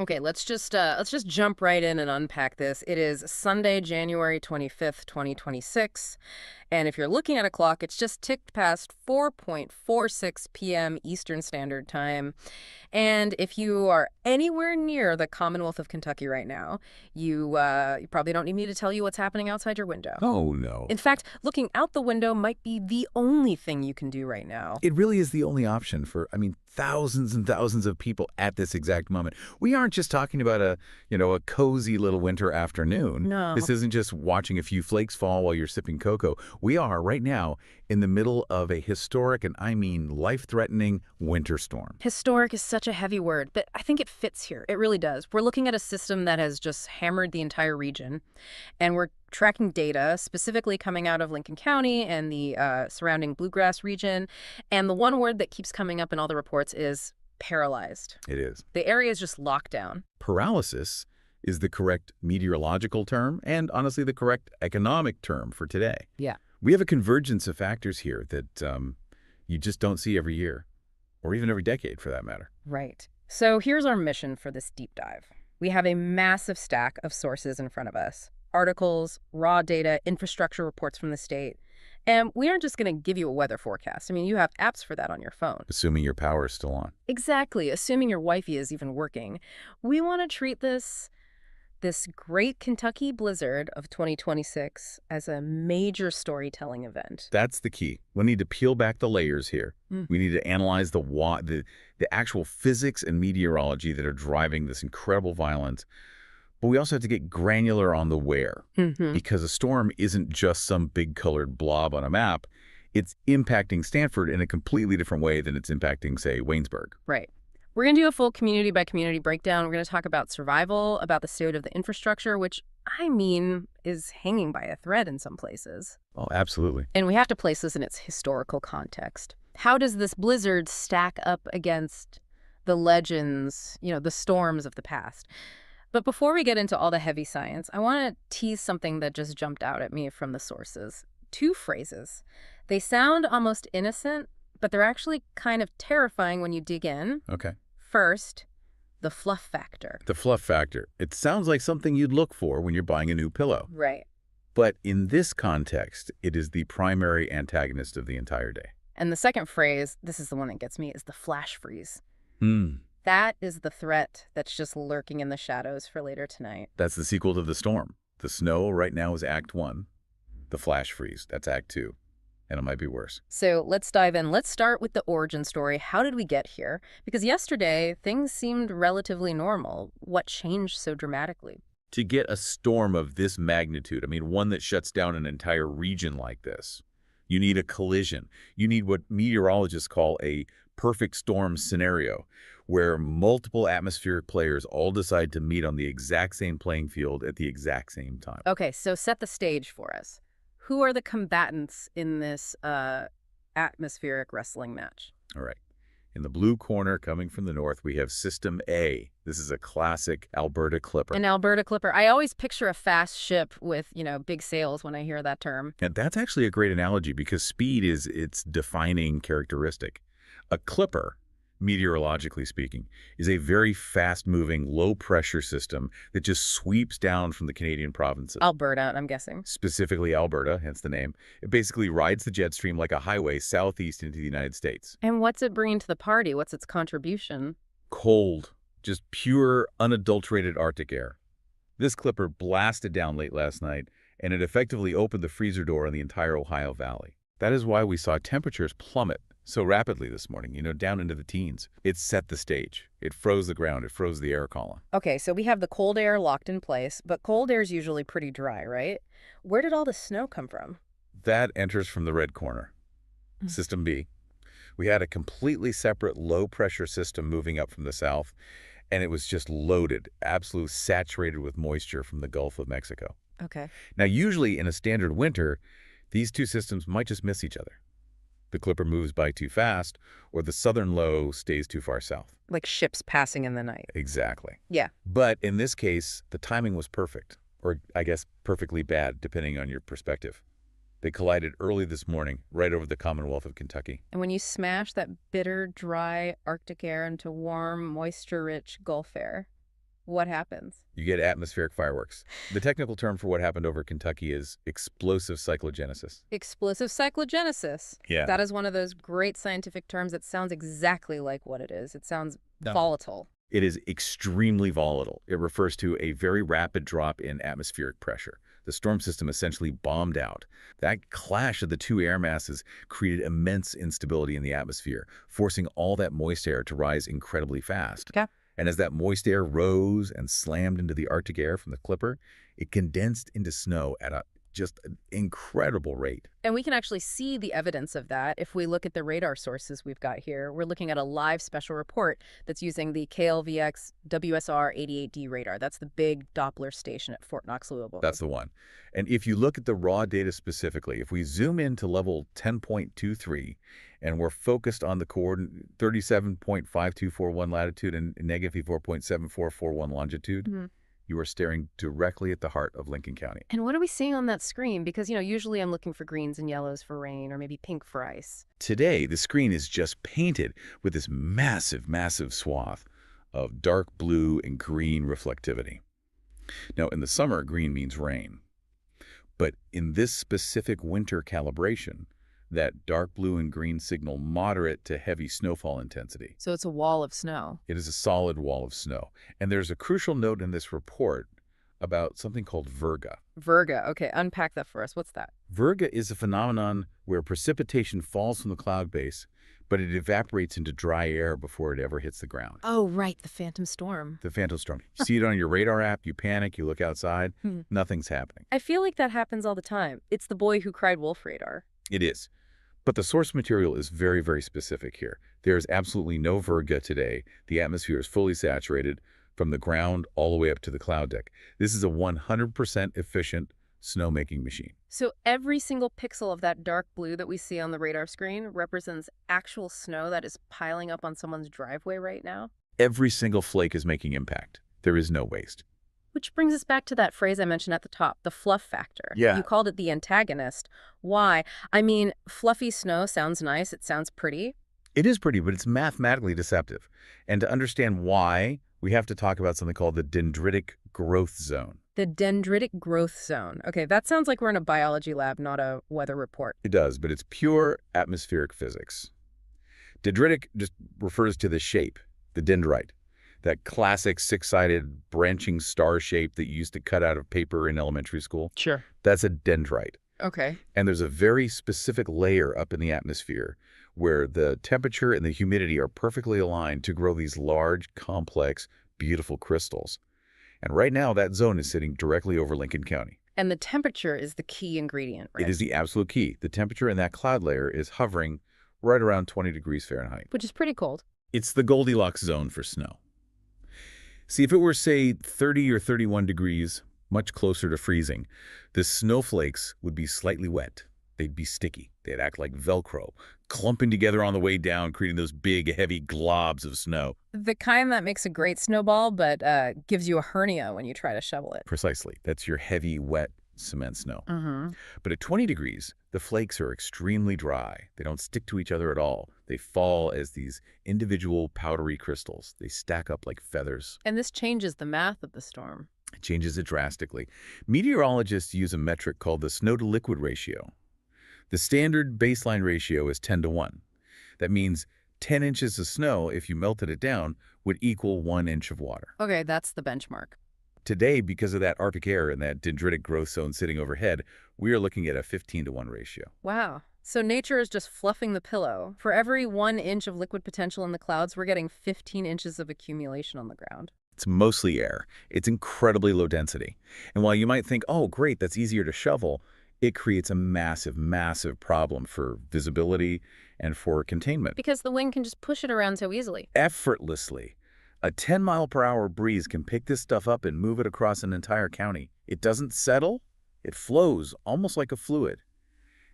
Okay, let's just jump right in and unpack this. It is Sunday, January 25th, 2026, and if you're looking at a clock, it's just ticked past 4:46 p.m. Eastern Standard Time. And if you are anywhere near the Commonwealth of Kentucky right now, you probably don't need me to tell you what's happening outside your window. Oh, no. In fact, looking out the window might be the only thing you can do right now. It really is the only option for, thousands and thousands of people at this exact moment. We aren't just talking about a cozy little winter afternoon. No. This isn't just watching a few flakes fall while you're sipping cocoa. We are right now in the middle of a historic, and I mean life-threatening, winter storm. Historic is such a heavy word, but I think it fits here. It really does. We're looking at a system that has just hammered the entire region, and we're tracking data specifically coming out of Lincoln County and the surrounding Bluegrass region. And the one word that keeps coming up in all the reports is paralyzed. It is. The area is just locked down. Paralysis is the correct meteorological term and, honestly, the correct economic term for today. Yeah. We have a convergence of factors here that you just don't see every year, or even every decade for that matter. Right. So here's our mission for this deep dive. We have a massive stack of sources in front of us. Articles, raw data, infrastructure reports from the state. And we aren't just going to give you a weather forecast. I mean, you have apps for that on your phone. Assuming your power is still on. Exactly, assuming your Wi-Fi is even working. We want to treat this great Kentucky blizzard of 2026 as a major storytelling event. That's the key. We need to peel back the layers here. We need to analyze the actual physics and meteorology that are driving this incredible violence. But we also have to get granular on the where, because a storm isn't just some big colored blob on a map. It's impacting Stanford in a completely different way than it's impacting, say, Waynesburg. Right. We're going to do a full community-by-community breakdown. We're going to talk about survival, about the state of the infrastructure, which, I mean, is hanging by a thread in some places. Oh, absolutely. And we have to place this in its historical context. How does this blizzard stack up against the legends, the storms of the past? But before we get into all the heavy science, I want to tease something that just jumped out at me from the sources. Two phrases. They sound almost innocent, but they're actually kind of terrifying when you dig in. Okay. First, the fluff factor. The fluff factor. It sounds like something you'd look for when you're buying a new pillow. Right. But in this context, it is the primary antagonist of the entire day. And the second phrase, this is the one that gets me, is the flash freeze. That is the threat that's just lurking in the shadows for later tonight. That's the sequel to the storm. The snow right now is Act 1. The flash freeze, that's Act 2. And it might be worse. So let's dive in. Let's start with the origin story. How did we get here? Because yesterday, things seemed relatively normal. What changed so dramatically? To get a storm of this magnitude, one that shuts down an entire region like this, you need a collision. You need what meteorologists call a perfect storm scenario, where multiple atmospheric players all decide to meet on the exact same playing field at the exact same time. Okay, so set the stage for us. Who are the combatants in this atmospheric wrestling match? All right. In the blue corner, coming from the north, we have System A. This is a classic Alberta clipper. An Alberta clipper. I always picture a fast ship with, big sails when I hear that term. And that's actually a great analogy because speed is its defining characteristic. A clipper, meteorologically speaking, is a very fast-moving, low-pressure system that just sweeps down from the Canadian provinces. Alberta, I'm guessing. Specifically Alberta, hence the name. It basically rides the jet stream like a highway southeast into the United States. And what's it bringing to the party? What's its contribution? Cold, just pure, unadulterated Arctic air. This clipper blasted down late last night, and it effectively opened the freezer door on the entire Ohio Valley. That is why we saw temperatures plummet so rapidly this morning, down into the teens. It set the stage. It froze the ground. It froze the air column. Okay, so we have the cold air locked in place, but cold air is usually pretty dry, right? Where did all the snow come from? That enters from the red corner. System B. We had a completely separate low-pressure system moving up from the south, and it was just loaded, absolutely saturated with moisture from the Gulf of Mexico. Okay. Now, usually in a standard winter, these two systems might just miss each other. The clipper moves by too fast, or the southern low stays too far south. Like ships passing in the night. Exactly. Yeah. But in this case, the timing was perfect, or I guess perfectly bad, depending on your perspective. They collided early this morning, right over the Commonwealth of Kentucky. And when you smash that bitter, dry Arctic air into warm, moisture-rich Gulf air, What happens? You get atmospheric fireworks. The technical term for what happened over Kentucky is explosive cyclogenesis. Explosive cyclogenesis. Yeah. That is one of those great scientific terms that sounds exactly like what it is. It sounds No. volatile. It is extremely volatile. It refers to a very rapid drop in atmospheric pressure. The storm system essentially bombed out. That clash of the two air masses created immense instability in the atmosphere, forcing all that moist air to rise incredibly fast. Okay. And as that moist air rose and slammed into the Arctic air from the Clipper, it condensed into snow at just an incredible rate. And we can actually see the evidence of that if we look at the radar sources we've got here. We're looking at a live special report that's using the KLVX WSR-88D radar. That's the big Doppler station at Fort Knox, Louisville. That's the one. And if you look at the raw data specifically, if we zoom in to level 10.23, and we're focused on the coordinate 37.5241 latitude and negative 4.7441 longitude, you are staring directly at the heart of Lincoln County. And what are we seeing on that screen? Because, usually I'm looking for greens and yellows for rain or maybe pink for ice. Today, the screen is just painted with this massive, massive swath of dark blue and green reflectivity. Now, in the summer, green means rain. But in this specific winter calibration, that dark blue and green signal moderate to heavy snowfall intensity. So it's a wall of snow. It is a solid wall of snow. And there's a crucial note in this report about something called virga. Virga. Okay, unpack that for us. What's that? Virga is a phenomenon where precipitation falls from the cloud base, but it evaporates into dry air before it ever hits the ground. Oh, right, the phantom storm. The phantom storm. You see it on your radar app, you panic, you look outside, nothing's happening. I feel like that happens all the time. It's the boy who cried wolf radar. It is. But the source material is very, very specific here. There is absolutely no virga today. The atmosphere is fully saturated from the ground all the way up to the cloud deck. This is a 100% efficient snowmaking machine. So every single pixel of that dark blue that we see on the radar screen represents actual snow that is piling up on someone's driveway right now? Every single flake is making impact. There is no waste. Which brings us back to that phrase I mentioned at the top, the fluff factor. Yeah. You called it the antagonist. Why? I mean, fluffy snow sounds nice. It sounds pretty. It is pretty, but it's mathematically deceptive. And to understand why, we have to talk about something called the dendritic growth zone. The dendritic growth zone. Okay, that sounds like we're in a biology lab, not a weather report. It does, but it's pure atmospheric physics. Dendritic just refers to the shape, the dendrite. That classic six-sided branching star shape that you used to cut out of paper in elementary school. Sure. That's a dendrite. Okay. And there's a very specific layer up in the atmosphere where the temperature and the humidity are perfectly aligned to grow these large, complex, beautiful crystals. And right now, that zone is sitting directly over Lincoln County. And the temperature is the key ingredient, right? It is the absolute key. The temperature in that cloud layer is hovering right around 20 degrees Fahrenheit. Which is pretty cold. It's the Goldilocks zone for snow. See, if it were, say, 30 or 31 degrees, much closer to freezing, the snowflakes would be slightly wet. They'd be sticky. They'd act like Velcro, clumping together on the way down, creating those big, heavy globs of snow. The kind that makes a great snowball, but gives you a hernia when you try to shovel it. Precisely. That's your heavy, wet cement snow. But at 20 degrees, the flakes are extremely dry. They don't stick to each other at all. They fall as these individual powdery crystals. They stack up like feathers. And this changes the math of the storm. It changes it drastically. Meteorologists use a metric called the snow-to-liquid ratio. The standard baseline ratio is 10-to-1. That means 10 inches of snow, if you melted it down, would equal 1 inch of water. Okay, that's the benchmark. Today, because of that Arctic air and that dendritic growth zone sitting overhead, we are looking at a 15-to-1 ratio. Wow. So nature is just fluffing the pillow. For every 1 inch of liquid potential in the clouds, we're getting 15 inches of accumulation on the ground. It's mostly air. It's incredibly low density. And while you might think, oh, great, that's easier to shovel, it creates a massive, massive problem for visibility and for containment. Because the wind can just push it around so easily. Effortlessly. A 10-mile-per-hour breeze can pick this stuff up and move it across an entire county. It doesn't settle. It flows almost like a fluid.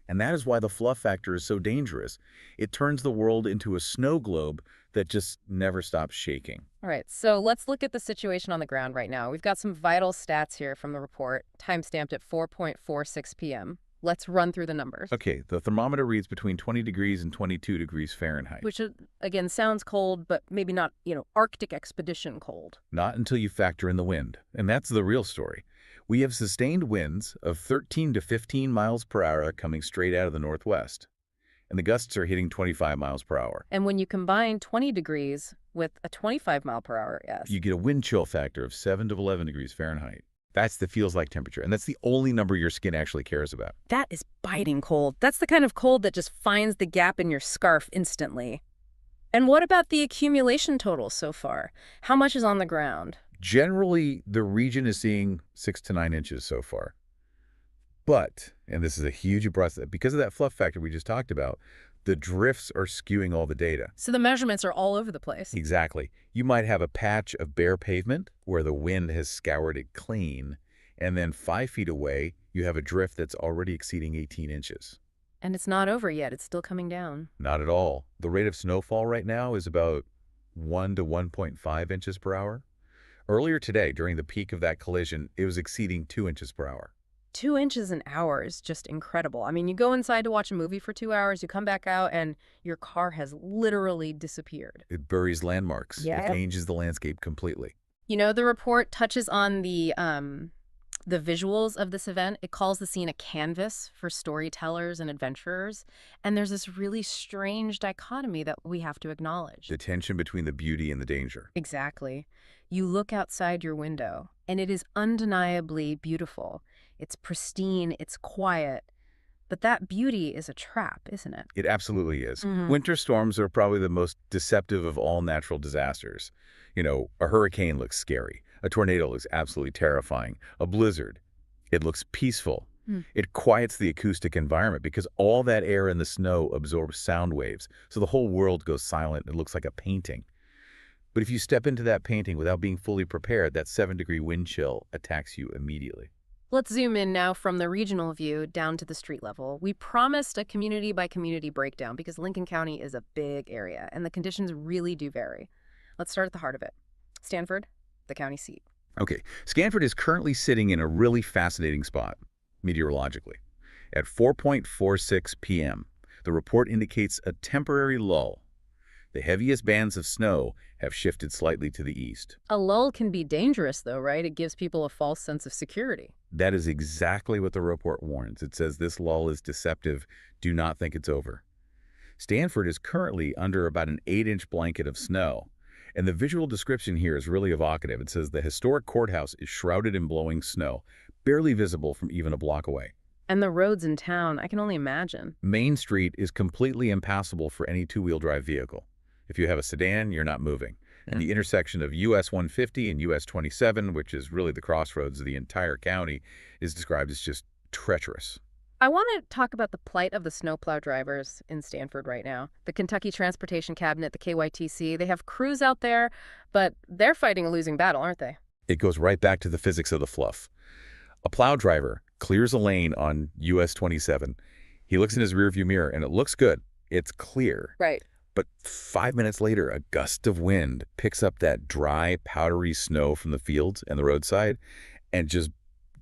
And that is why the fluff factor is so dangerous. It turns the world into a snow globe that just never stops shaking. All right, so let's look at the situation on the ground right now. We've got some vital stats here from the report, time-stamped at 4:46 p.m. Let's run through the numbers. Okay, the thermometer reads between 20 degrees and 22 degrees Fahrenheit. Which, again, sounds cold, but maybe not, Arctic expedition cold. Not until you factor in the wind. And that's the real story. We have sustained winds of 13 to 15 miles per hour coming straight out of the northwest. And the gusts are hitting 25 miles per hour. And when you combine 20 degrees with a 25 mile per hour, yes. You get a wind chill factor of 7 to 11 degrees Fahrenheit. That's the feels like temperature. And that's the only number your skin actually cares about. That is biting cold. That's the kind of cold that just finds the gap in your scarf instantly. And what about the accumulation total so far? How much is on the ground? Generally, the region is seeing 6 to 9 inches so far. But, and this is a huge process, because of that fluff factor we just talked about, the drifts are skewing all the data. So the measurements are all over the place. Exactly. You might have a patch of bare pavement where the wind has scoured it clean, and then 5 feet away, you have a drift that's already exceeding 18 inches. And it's not over yet. It's still coming down. Not at all. The rate of snowfall right now is about 1 to 1.5 inches per hour. Earlier today, during the peak of that collision, it was exceeding 2 inches per hour. 2 inches an hour is just incredible. I mean, you go inside to watch a movie for 2 hours, you come back out, and your car has literally disappeared. It buries landmarks. Yeah. It changes the landscape completely. The report touches on the visuals of this event. It calls the scene a canvas for storytellers and adventurers. And there's this really strange dichotomy that we have to acknowledge. The tension between the beauty and the danger. Exactly. You look outside your window, and it is undeniably beautiful. It's pristine, it's quiet. But that beauty is a trap, isn't it? It absolutely is. Winter storms are probably the most deceptive of all natural disasters. A hurricane looks scary. A tornado looks absolutely terrifying. A blizzard, it looks peaceful. It quiets the acoustic environment because all that air in the snow absorbs sound waves. So the whole world goes silent. It looks like a painting. But if you step into that painting without being fully prepared, that 7-degree wind chill attacks you immediately. Let's zoom in now from the regional view down to the street level. We promised a community-by-community breakdown because Lincoln County is a big area, and the conditions really do vary. Let's start at the heart of it. Stanford, the county seat. Okay, Stanford is currently sitting in a really fascinating spot, meteorologically. At 4:46 p.m., the report indicates a temporary lull. The heaviest bands of snow have shifted slightly to the east. A lull can be dangerous, though, right? It gives people a false sense of security. That is exactly what the report warns. It says this lull is deceptive. Do not think it's over. Stanford is currently under about an 8-inch blanket of snow. And the visual description here is really evocative. It says the historic courthouse is shrouded in blowing snow, barely visible from even a block away. And the roads in town, I can only imagine. Main Street is completely impassable for any two-wheel drive vehicle. If you have a sedan, you're not moving. And the intersection of US 150 and US 27, which is really the crossroads of the entire county, is described as just treacherous. I want to talk about the plight of the snowplow drivers in Stanford right now. The Kentucky Transportation Cabinet, the KYTC, they have crews out there, but they're fighting a losing battle, aren't they? It goes right back to the physics of the fluff. A plow driver clears a lane on US 27. He looks in his rearview mirror, and it looks good. It's clear. Right. But 5 minutes later, a gust of wind picks up that dry, powdery snow from the fields and the roadside and just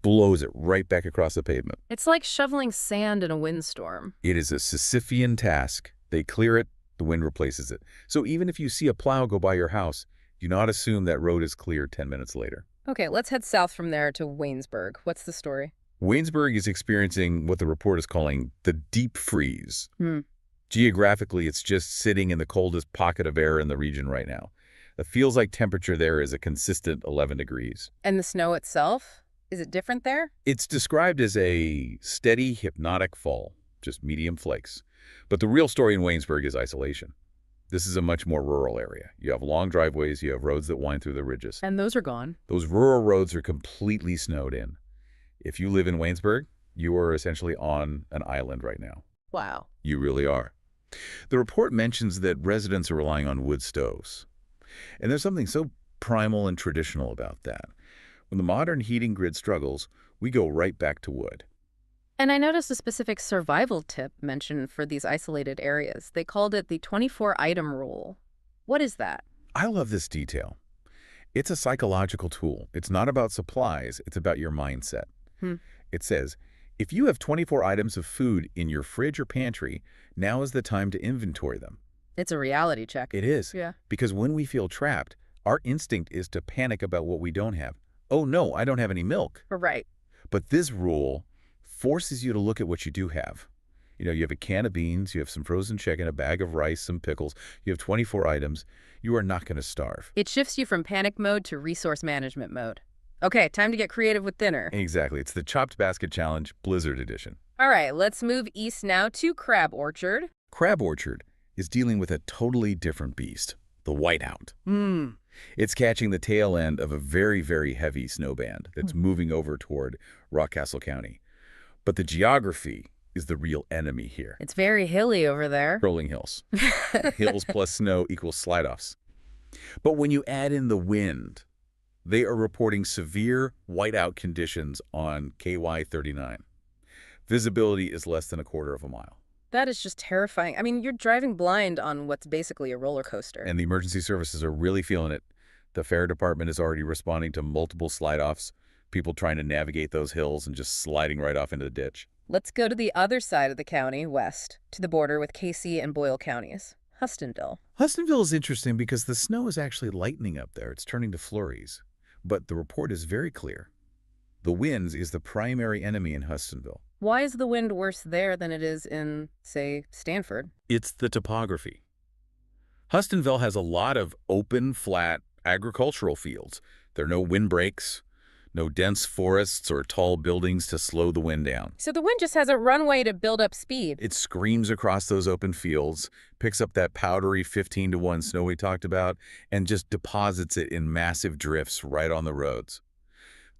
blows it right back across the pavement. It's like shoveling sand in a windstorm. It is a Sisyphean task. They clear it, the wind replaces it. So even if you see a plow go by your house, do not assume that road is cleared 10 minutes later. Okay, let's head south from there to Waynesburg. What's the story? Waynesburg is experiencing what the report is calling the deep freeze. Geographically, it's just sitting in the coldest pocket of air in the region right now. The feels like temperature there is a consistent 11 degrees. And the snow itself? Is it different there? It's described as a steady, hypnotic fall, just medium flakes. But the real story in Waynesburg is isolation. This is a much more rural area. You have long driveways, you have roads that wind through the ridges. And those are gone. Those rural roads are completely snowed in. If you live in Waynesburg, you are essentially on an island right now. Wow. You really are. The report mentions that residents are relying on wood stoves. And there's something so primal and traditional about that. When the modern heating grid struggles, we go right back to wood. And I noticed a specific survival tip mentioned for these isolated areas. They called it the 24-item rule. What is that? I love this detail. It's a psychological tool. It's not about supplies. It's about your mindset. It says, If you have 24 items of food in your fridge or pantry, now is the time to inventory them. It's a reality check. It is. Yeah. Because when we feel trapped, our instinct is to panic about what we don't have. Oh no, I don't have any milk. Right. But this rule forces you to look at what you do have. You have a can of beans, you have some frozen chicken, a bag of rice, some pickles. You have 24 items. You are not going to starve. It shifts you from panic mode to resource management mode. Okay, time to get creative with dinner. Exactly. It's the Chopped Basket Challenge Blizzard Edition. All right, let's move east now to Crab Orchard. Crab Orchard is dealing with a totally different beast, the whiteout. It's catching the tail end of a very, very heavy snow band that's moving over toward Rockcastle County. But the geography is the real enemy here. It's very hilly over there. Rolling hills. Hills plus snow equals slide-offs. But when you add in the wind, they are reporting severe whiteout conditions on KY 39. Visibility is less than a quarter of a mile. That is just terrifying. I mean, you're driving blind on what's basically a roller coaster. And the emergency services are really feeling it. The fire department is already responding to multiple slide-offs, people trying to navigate those hills and just sliding right off into the ditch. Let's go to the other side of the county, west, to the border with Casey and Boyle counties, Hustonville. Hustonville is interesting because the snow is actually lightening up there. It's turning to flurries. But the report is very clear. The winds is the primary enemy in Hustonville. Why is the wind worse there than it is in, say, Stanford? It's the topography. Hustonville has a lot of open, flat agricultural fields. There are no windbreaks, no dense forests or tall buildings to slow the wind down. So the wind just has a runway to build up speed. It screams across those open fields, picks up that powdery 15-to-1 snow we talked about, and just deposits it in massive drifts right on the roads.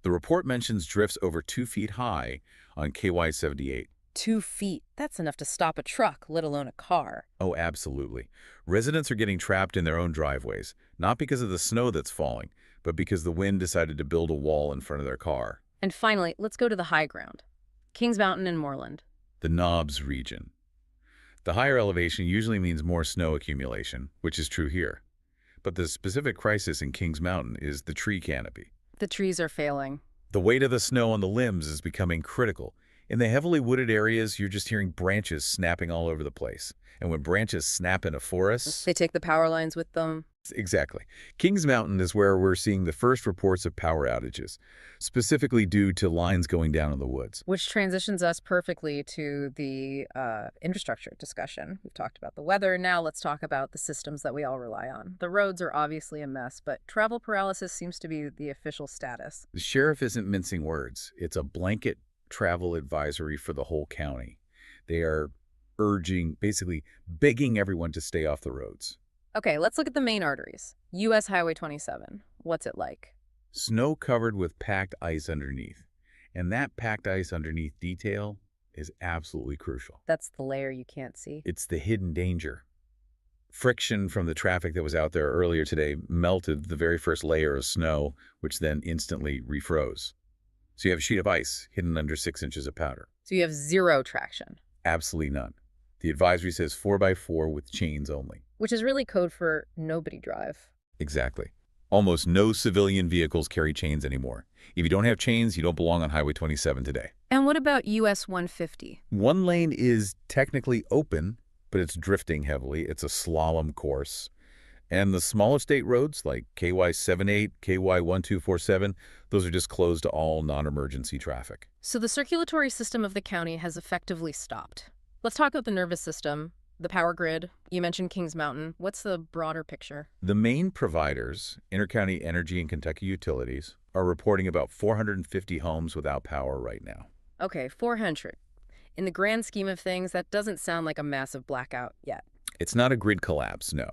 The report mentions drifts over 2 feet high on KY 78. 2 feet. That's enough to stop a truck, let alone a car. Oh, absolutely. Residents are getting trapped in their own driveways, not because of the snow that's falling, but because the wind decided to build a wall in front of their car. And finally, let's go to the high ground. Kings Mountain and Moreland. The Knobs region. The higher elevation usually means more snow accumulation, which is true here. But the specific crisis in Kings Mountain is the tree canopy. The trees are failing. The weight of the snow on the limbs is becoming critical. In the heavily wooded areas, you're just hearing branches snapping all over the place. And when branches snap in a forest... They take the power lines with them. Exactly. Kings Mountain is where we're seeing the first reports of power outages, specifically due to lines going down in the woods. Which transitions us perfectly to the infrastructure discussion. We've talked about the weather. Now let's talk about the systems that we all rely on. The roads are obviously a mess, but travel paralysis seems to be the official status. The sheriff isn't mincing words. It's a blanket travel advisory for the whole county. They are urging, basically begging everyone to stay off the roads. Okay, let's look at the main arteries. U.S. Highway 27. What's it like? Snow covered with packed ice underneath. And that packed ice underneath detail is absolutely crucial. That's the layer you can't see. It's the hidden danger. Friction from the traffic that was out there earlier today melted the very first layer of snow, which then instantly refroze. So you have a sheet of ice hidden under 6 inches of powder. So you have zero traction. Absolutely none. The advisory says 4x4 with chains only. Which is really code for nobody drive. Exactly. Almost no civilian vehicles carry chains anymore. If you don't have chains, you don't belong on Highway 27 today. And what about US 150? One lane is technically open, but it's drifting heavily. It's a slalom course. And the smaller state roads like KY 78, KY 1247, those are just closed to all non-emergency traffic. So the circulatory system of the county has effectively stopped. Let's talk about the nervous system, the power grid. You mentioned Kings Mountain. What's the broader picture? The main providers, Intercounty Energy and Kentucky Utilities, are reporting about 450 homes without power right now. Okay, 400. In the grand scheme of things, that doesn't sound like a massive blackout yet. It's not a grid collapse, no.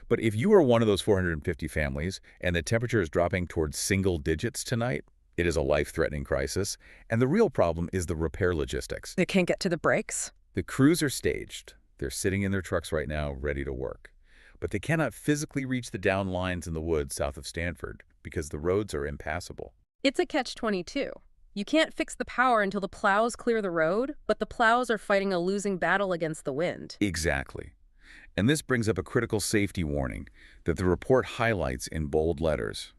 But if you are one of those 450 families and the temperature is dropping towards single digits tonight, it is a life-threatening crisis. And the real problem is the repair logistics. They can't get to the brakes? The crews are staged. They're sitting in their trucks right now, ready to work. But they cannot physically reach the down lines in the woods south of Stanford because the roads are impassable. It's a catch-22. You can't fix the power until the plows clear the road, but the plows are fighting a losing battle against the wind. Exactly. And this brings up a critical safety warning that the report highlights in bold letters.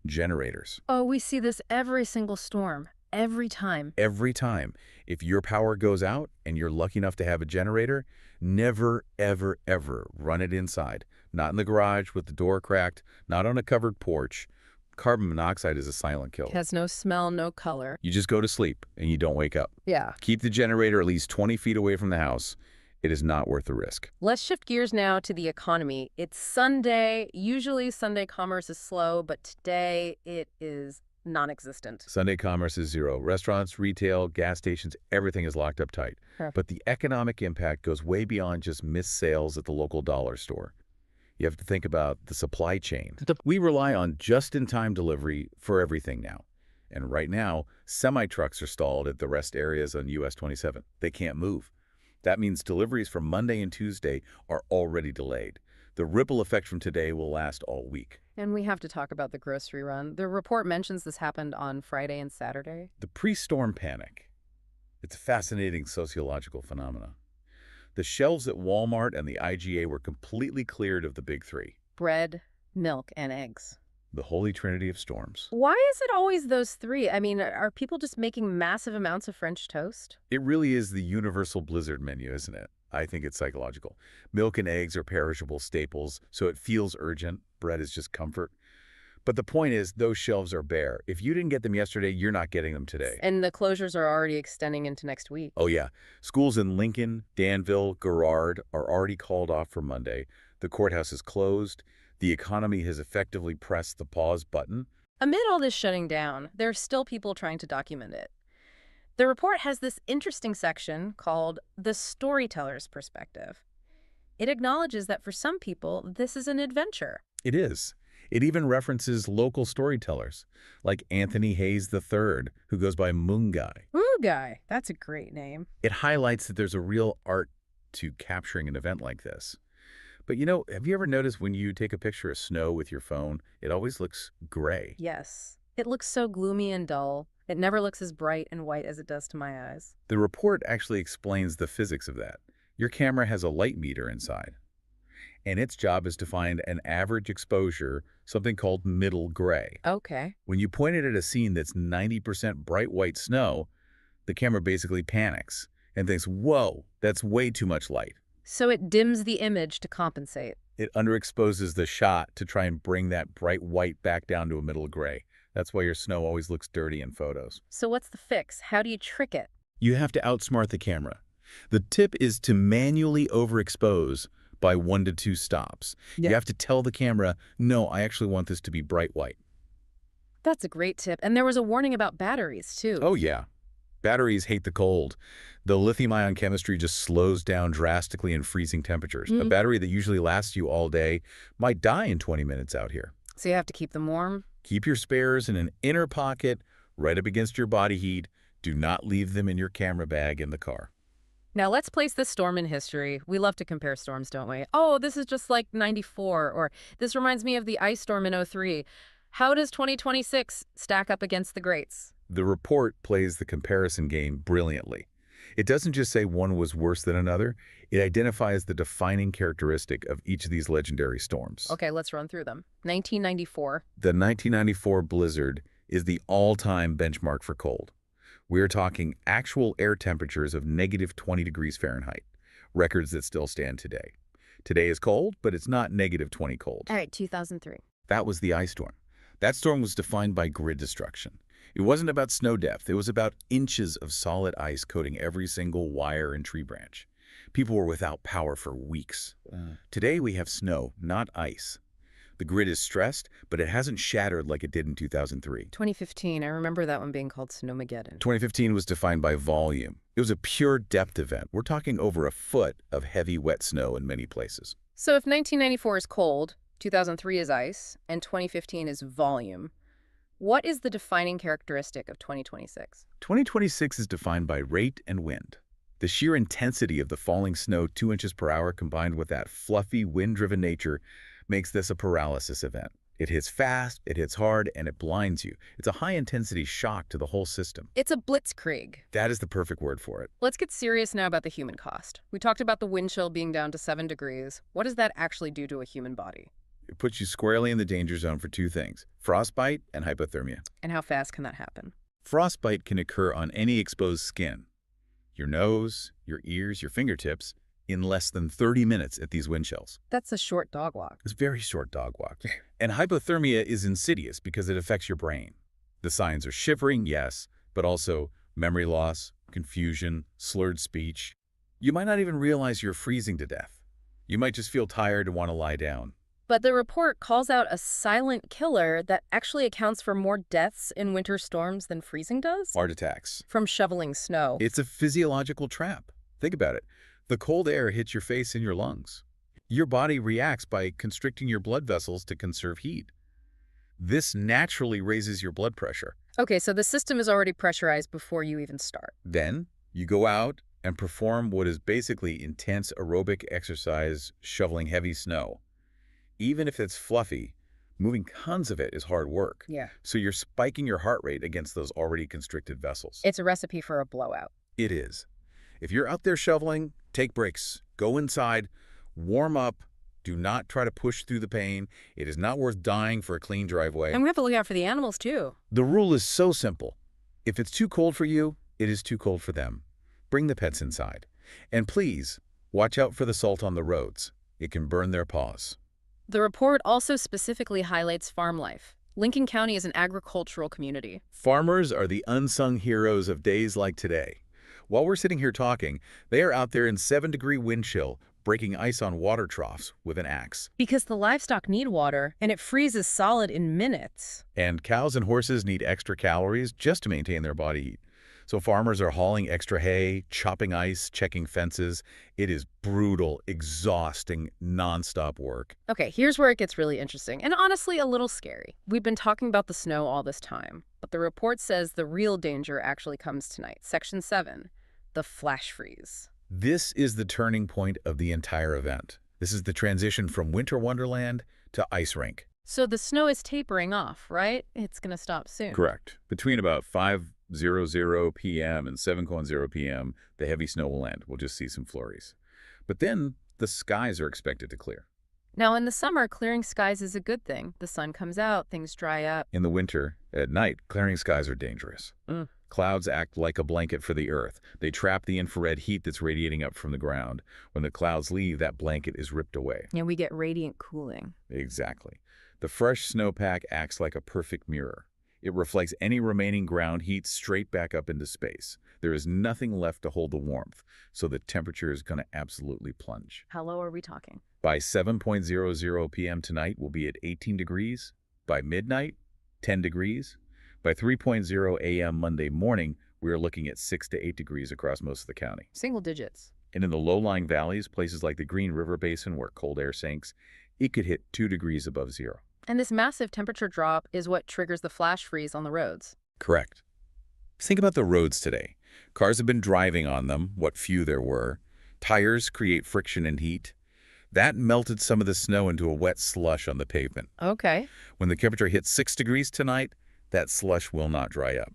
Generators. Oh, we see this every single storm. every time. Every time. If your power goes out and you're lucky enough to have a generator, never, ever, ever run it inside. Not in the garage with the door cracked, not on a covered porch. Carbon monoxide is a silent killer. It has no smell, no color. You just go to sleep and you don't wake up. Yeah. Keep the generator at least 20 feet away from the house. It is not worth the risk. Let's shift gears now to the economy. It's Sunday. Usually Sunday commerce is slow, but today it is non-existent. Sunday commerce is zero. Restaurants, retail, gas stations, everything is locked up tight. Huh. But the economic impact goes way beyond just missed sales at the local dollar store. You have to think about the supply chain. We rely on just-in-time delivery for everything now. And right now, semi-trucks are stalled at the rest areas on US 27. They can't move. That means deliveries from Monday and Tuesday are already delayed. The ripple effect from today will last all week. And we have to talk about the grocery run. The report mentions this happened on Friday and Saturday. The pre-storm panic. It's a fascinating sociological phenomenon. The shelves at Walmart and the IGA were completely cleared of the big three. Bread, milk, and eggs. The holy trinity of storms. Why is it always those three? I mean, are people just making massive amounts of French toast? It really is the universal blizzard menu, isn't it? I think it's psychological. Milk and eggs are perishable staples, so it feels urgent. Bread is just comfort. But the point is, those shelves are bare. If you didn't get them yesterday, you're not getting them today. And the closures are already extending into next week. Oh, yeah. Schools in Lincoln, Danville, Garrard are already called off for Monday. The courthouse is closed. The economy has effectively pressed the pause button. Amid all this shutting down, there are still people trying to document it. The report has this interesting section called The Storyteller's Perspective. It acknowledges that for some people, this is an adventure. It is. It even references local storytellers, like Anthony Hayes III, who goes by Moon Guy. Moon Guy, that's a great name. It highlights that there's a real art to capturing an event like this. But you know, have you ever noticed when you take a picture of snow with your phone, it always looks gray? Yes. It looks so gloomy and dull. It never looks as bright and white as it does to my eyes. The report actually explains the physics of that. Your camera has a light meter inside, and its job is to find an average exposure, something called middle gray. Okay. When you point it at a scene that's 90% bright white snow, the camera basically panics and thinks, whoa, that's way too much light. So it dims the image to compensate. It underexposes the shot to try and bring that bright white back down to a middle gray. That's why your snow always looks dirty in photos. So what's the fix? How do you trick it? You have to outsmart the camera. The tip is to manually overexpose by 1 to 2 stops. Yeah. You have to tell the camera, no, I actually want this to be bright white. That's a great tip. And there was a warning about batteries, too. Oh, yeah. Batteries hate the cold. The lithium-ion chemistry just slows down drastically in freezing temperatures. A battery that usually lasts you all day might die in 20 minutes out here. So you have to keep them warm? Keep your spares in an inner pocket right up against your body heat. Do not leave them in your camera bag in the car. Now let's place this storm in history. We love to compare storms, don't we? Oh, this is just like 94, or this reminds me of the ice storm in 03. How does 2026 stack up against the greats? The report plays the comparison game brilliantly. It doesn't just say one was worse than another. It identifies the defining characteristic of each of these legendary storms. Okay, let's run through them. 1994. The 1994 blizzard is the all-time benchmark for cold. We're talking actual air temperatures of negative 20 degrees Fahrenheit, records that still stand today. Today is cold, but it's not negative 20 cold. All right, 2003. That was the ice storm. That storm was defined by grid destruction. It wasn't about snow depth. It was about inches of solid ice coating every single wire and tree branch. People were without power for weeks. Today we have snow, not ice. The grid is stressed, but it hasn't shattered like it did in 2003. 2015, I remember that one being called Snowmageddon. 2015 was defined by volume. It was a pure depth event. We're talking over a foot of heavy, wet snow in many places. So if 1994 is cold, 2003 is ice, and 2015 is volume, what is the defining characteristic of 2026? 2026 is defined by rate and wind. The sheer intensity of the falling snow 2 inches per hour combined with that fluffy, wind-driven nature makes this a paralysis event. It hits fast, it hits hard, and it blinds you. It's a high-intensity shock to the whole system. It's a blitzkrieg. That is the perfect word for it. Let's get serious now about the human cost. We talked about the wind chill being down to 7 degrees. What does that actually do to a human body? It puts you squarely in the danger zone for 2 things, frostbite and hypothermia. And how fast can that happen? Frostbite can occur on any exposed skin, your nose, your ears, your fingertips, in less than 30 minutes at these wind chills. That's a short dog walk. It's a very short dog walk. And hypothermia is insidious because it affects your brain. The signs are shivering, yes, but also memory loss, confusion, slurred speech. You might not even realize you're freezing to death. You might just feel tired and want to lie down. But the report calls out a silent killer that actually accounts for more deaths in winter storms than freezing does? Heart attacks. From shoveling snow. It's a physiological trap. Think about it. The cold air hits your face and your lungs. Your body reacts by constricting your blood vessels to conserve heat. This naturally raises your blood pressure. Okay, so the system is already pressurized before you even start. Then you go out and perform what is basically intense aerobic exercise, shoveling heavy snow. Even if it's fluffy, moving tons of it is hard work. Yeah. So you're spiking your heart rate against those already constricted vessels. It's a recipe for a blowout. It is. If you're out there shoveling, take breaks. Go inside, warm up. Do not try to push through the pain. It is not worth dying for a clean driveway. And we have to look out for the animals, too. The rule is so simple. If it's too cold for you, it is too cold for them. Bring the pets inside. And please, watch out for the salt on the roads. It can burn their paws. The report also specifically highlights farm life. Lincoln County is an agricultural community. Farmers are the unsung heroes of days like today. While we're sitting here talking, they are out there in 7-degree wind chill, breaking ice on water troughs with an axe. Because the livestock need water, and it freezes solid in minutes. And cows and horses need extra calories just to maintain their body heat. So farmers are hauling extra hay, chopping ice, checking fences. It is brutal, exhausting, nonstop work. Okay, here's where it gets really interesting, and honestly a little scary. We've been talking about the snow all this time, but the report says the real danger actually comes tonight. Section 7, the flash freeze. This is the turning point of the entire event. This is the transition from winter wonderland to ice rink. So the snow is tapering off, right? It's going to stop soon. Correct. Between about 5:00 p.m. and 7:00 p.m., the heavy snow will end. We'll just see some flurries. But then the skies are expected to clear. Now, in the summer, clearing skies is a good thing. The sun comes out, things dry up. In the winter, at night, clearing skies are dangerous. Clouds act like a blanket for the earth. They trap the infrared heat that's radiating up from the ground. When the clouds leave, that blanket is ripped away. And we get radiant cooling. Exactly. The fresh snowpack acts like a perfect mirror. It reflects any remaining ground heat straight back up into space. There is nothing left to hold the warmth, so the temperature is going to absolutely plunge. How low are we talking? By 7:00 p.m. tonight, we'll be at 18 degrees. By midnight, 10 degrees. By 3:00 a.m. Monday morning, we are looking at 6 to 8 degrees across most of the county. Single digits. And in the low-lying valleys, places like the Green River Basin where cold air sinks, it could hit 2 degrees above zero. And this massive temperature drop is what triggers the flash freeze on the roads. Correct. Think about the roads today. Cars have been driving on them, what few there were. Tires create friction and heat. That melted some of the snow into a wet slush on the pavement. Okay. When the temperature hits 6 degrees tonight, that slush will not dry up.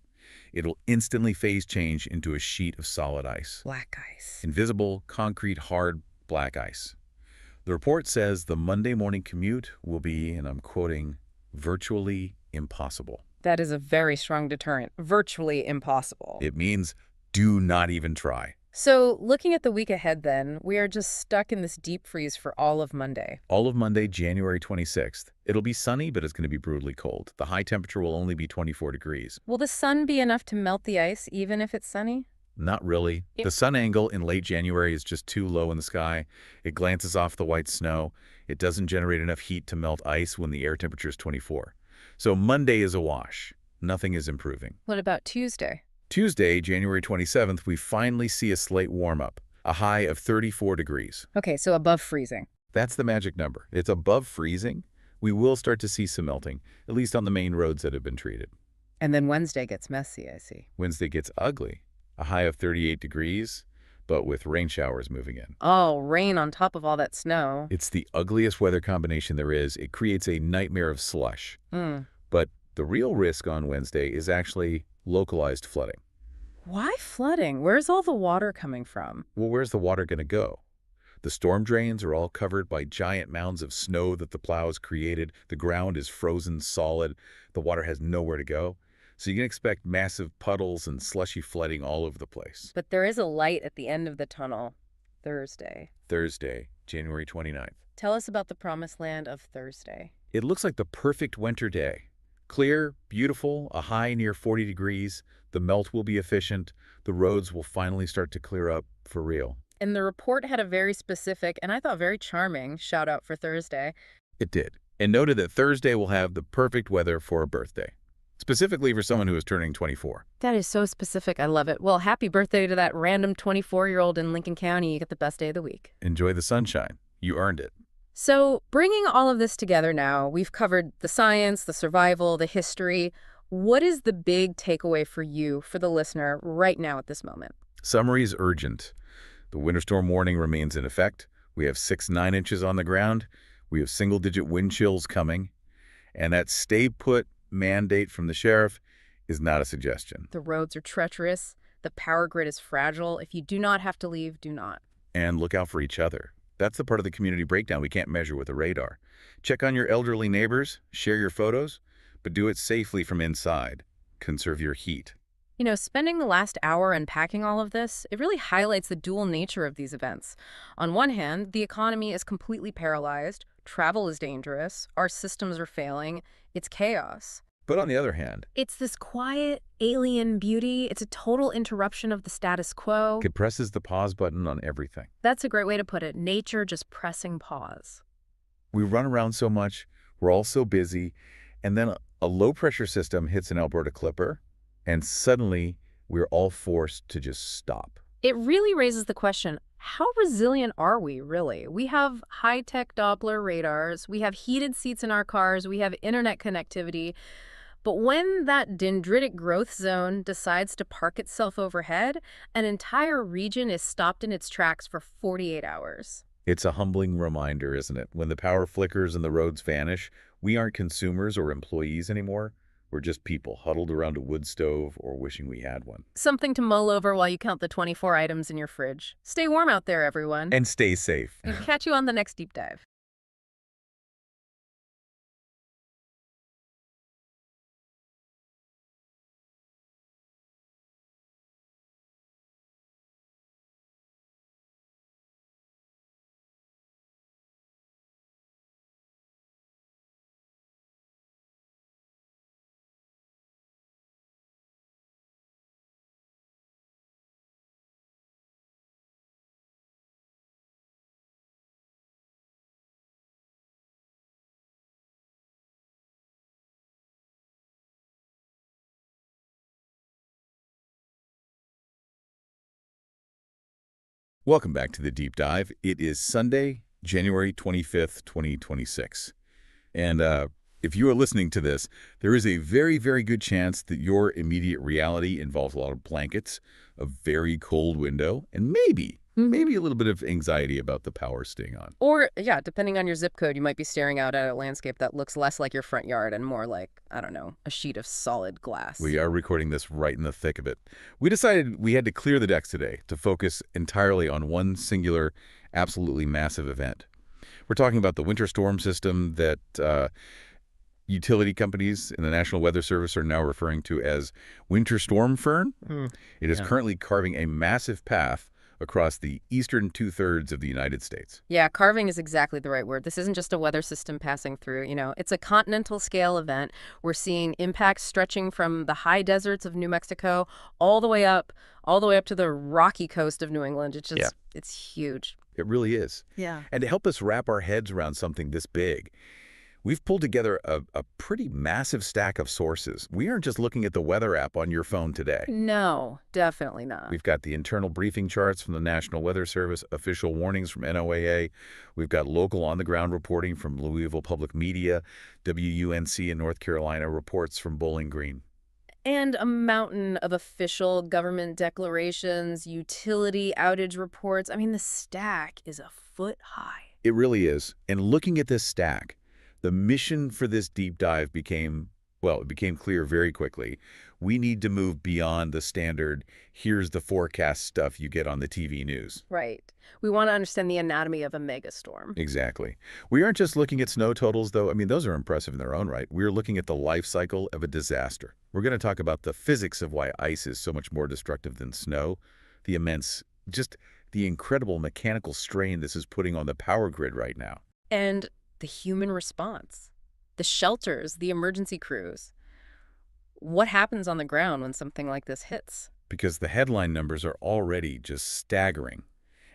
It'll instantly phase change into a sheet of solid ice. Black ice. Invisible, concrete, hard, black ice. The report says the Monday morning commute will be, and I'm quoting, virtually impossible. That is a very strong deterrent. Virtually impossible. It means do not even try. So, looking at the week ahead then, we are just stuck in this deep freeze for all of Monday. All of Monday, January 26th. It'll be sunny, but it's going to be brutally cold. The high temperature will only be 24 degrees. Will the sun be enough to melt the ice, even if it's sunny? Not really. The sun angle in late January is just too low in the sky. It glances off the white snow. It doesn't generate enough heat to melt ice when the air temperature is 24. So Monday is a wash. Nothing is improving. What about Tuesday? Tuesday, January 27th, we finally see a slight warm-up, a high of 34 degrees. Okay, so above freezing. That's the magic number. It's above freezing. We will start to see some melting, at least on the main roads that have been treated. And then Wednesday gets messy, I see. Wednesday gets ugly, a high of 38 degrees, but with rain showers moving in. Oh, rain on top of all that snow. It's the ugliest weather combination there is. It creates a nightmare of slush. But the real risk on Wednesday is actually localized flooding. Why flooding? Where's all the water coming from? Well, where's the water going to go? The storm drains are all covered by giant mounds of snow that the plows created. The ground is frozen solid. The water has nowhere to go. So you can expect massive puddles and slushy flooding all over the place. But there is a light at the end of the tunnel, Thursday. Thursday, January 29th. Tell us about the promised land of Thursday. It looks like the perfect winter day. Clear, beautiful, a high near 40 degrees. The melt will be efficient. The roads will finally start to clear up for real. And the report had a very specific, and I thought very charming, shout out for Thursday. It did. And noted that Thursday will have the perfect weather for a birthday. Specifically for someone who is turning 24. That is so specific. I love it. Well, happy birthday to that random 24-year-old in Lincoln County. You get the best day of the week. Enjoy the sunshine. You earned it. So bringing all of this together now, we've covered the science, the survival, the history. What is the big takeaway for you, for the listener, right now at this moment? Summary is urgent. The winter storm warning remains in effect. We have 6-9 inches on the ground. We have single-digit wind chills coming. And that stay-put mandate from the sheriff is not a suggestion. The roads are treacherous. The power grid is fragile. If you do not have to leave, do not. And look out for each other. That's the part of the community breakdown we can't measure with a radar. Check on your elderly neighbors, share your photos, but do it safely from inside. Conserve your heat. You know, spending the last hour unpacking all of this, it really highlights the dual nature of these events. On one hand, the economy is completely paralyzed, travel is dangerous, our systems are failing, it's chaos. But on the other hand, It's this quiet, alien beauty. It's a total interruption of the status quo. it presses the pause button on everything. That's a great way to put it. Nature just pressing pause. We run around so much, we're all so busy, and then a low-pressure system hits an Alberta clipper, and suddenly we're all forced to just stop. It really raises the question, how resilient are we, really? We have high-tech Doppler radars, we have heated seats in our cars, we have internet connectivity. But when that dendritic growth zone decides to park itself overhead, an entire region is stopped in its tracks for 48 hours. It's a humbling reminder, isn't it? When the power flickers and the roads vanish, we aren't consumers or employees anymore. We're just people huddled around a wood stove or wishing we had one. Something to mull over while you count the 24 items in your fridge. Stay warm out there, everyone. And stay safe. Catch you on the next deep dive. Welcome back to the Deep Dive. It is Sunday, January 25th, 2026. And if you are listening to this, there is a very, very good chance that your immediate reality involves a lot of blankets, a very cold window, and maybe a little bit of anxiety about the power staying on. Or, yeah, depending on your zip code, you might be staring out at a landscape that looks less like your front yard and more like, I don't know, a sheet of solid glass. We are recording this right in the thick of it. We decided we had to clear the decks today to focus entirely on one singular, absolutely massive event. We're talking about the winter storm system that utility companies in the National Weather Service are now referring to as Winter Storm Fern. It is currently carving a massive path across the eastern two-thirds of the United States. Yeah, carving is exactly the right word. This isn't just a weather system passing through, it's a continental scale event. We're seeing impacts stretching from the high deserts of New Mexico all the way up to the rocky coast of New England. It's just, It's huge. It really is. Yeah. And to help us wrap our heads around something this big, we've pulled together a pretty massive stack of sources. We aren't just looking at the weather app on your phone today. No, definitely not. We've got the internal briefing charts from the National Weather Service, official warnings from NOAA. We've got local on-the-ground reporting from Louisville Public Media, WUNC in North Carolina, reports from Bowling Green. And a mountain of official government declarations, utility outage reports. I mean, the stack is a foot high. It really is. And looking at this stack, the mission for this deep dive became Well, it became clear very quickly. We need to move beyond the standard, here's the forecast stuff you get on the TV news. Right. We want to understand the anatomy of a megastorm. Exactly. We aren't just looking at snow totals, though. I mean, those are impressive in their own right. We're looking at the life cycle of a disaster. We're going to talk about the physics of why ice is so much more destructive than snow, the immense, just the incredible mechanical strain this is putting on the power grid right now. And the human response, the shelters, the emergency crews. What happens on the ground when something like this hits? Because the headline numbers are already just staggering.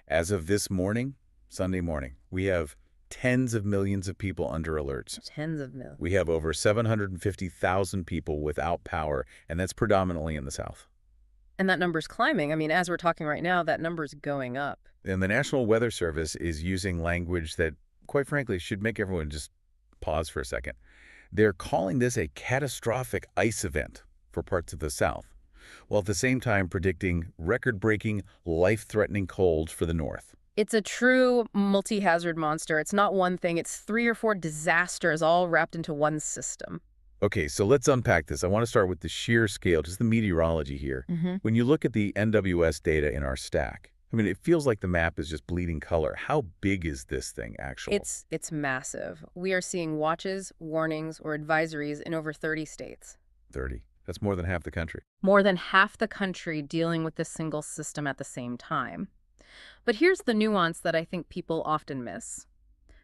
As of this morning, Sunday morning, we have tens of millions of people under alerts. Tens of millions. We have over 750,000 people without power, and that's predominantly in the South. And that number's climbing. I mean, as we're talking right now, that number's going up. And the National Weather Service is using language that, quite frankly, should make everyone just pause for a second. They're calling this a catastrophic ice event for parts of the South, while at the same time predicting record-breaking, life-threatening colds for the North. It's a true multi-hazard monster. It's not one thing. It's 3 or 4 disasters all wrapped into one system. Okay, so let's unpack this. I want to start with the sheer scale, just the meteorology here. When you look at the NWS data in our stack, I mean, it feels like the map is just bleeding color. How big is this thing, actually? It's massive. We are seeing watches, warnings, or advisories in over 30 states. 30. That's more than half the country. More than half the country dealing with this single system at the same time. But here's the nuance that I think people often miss.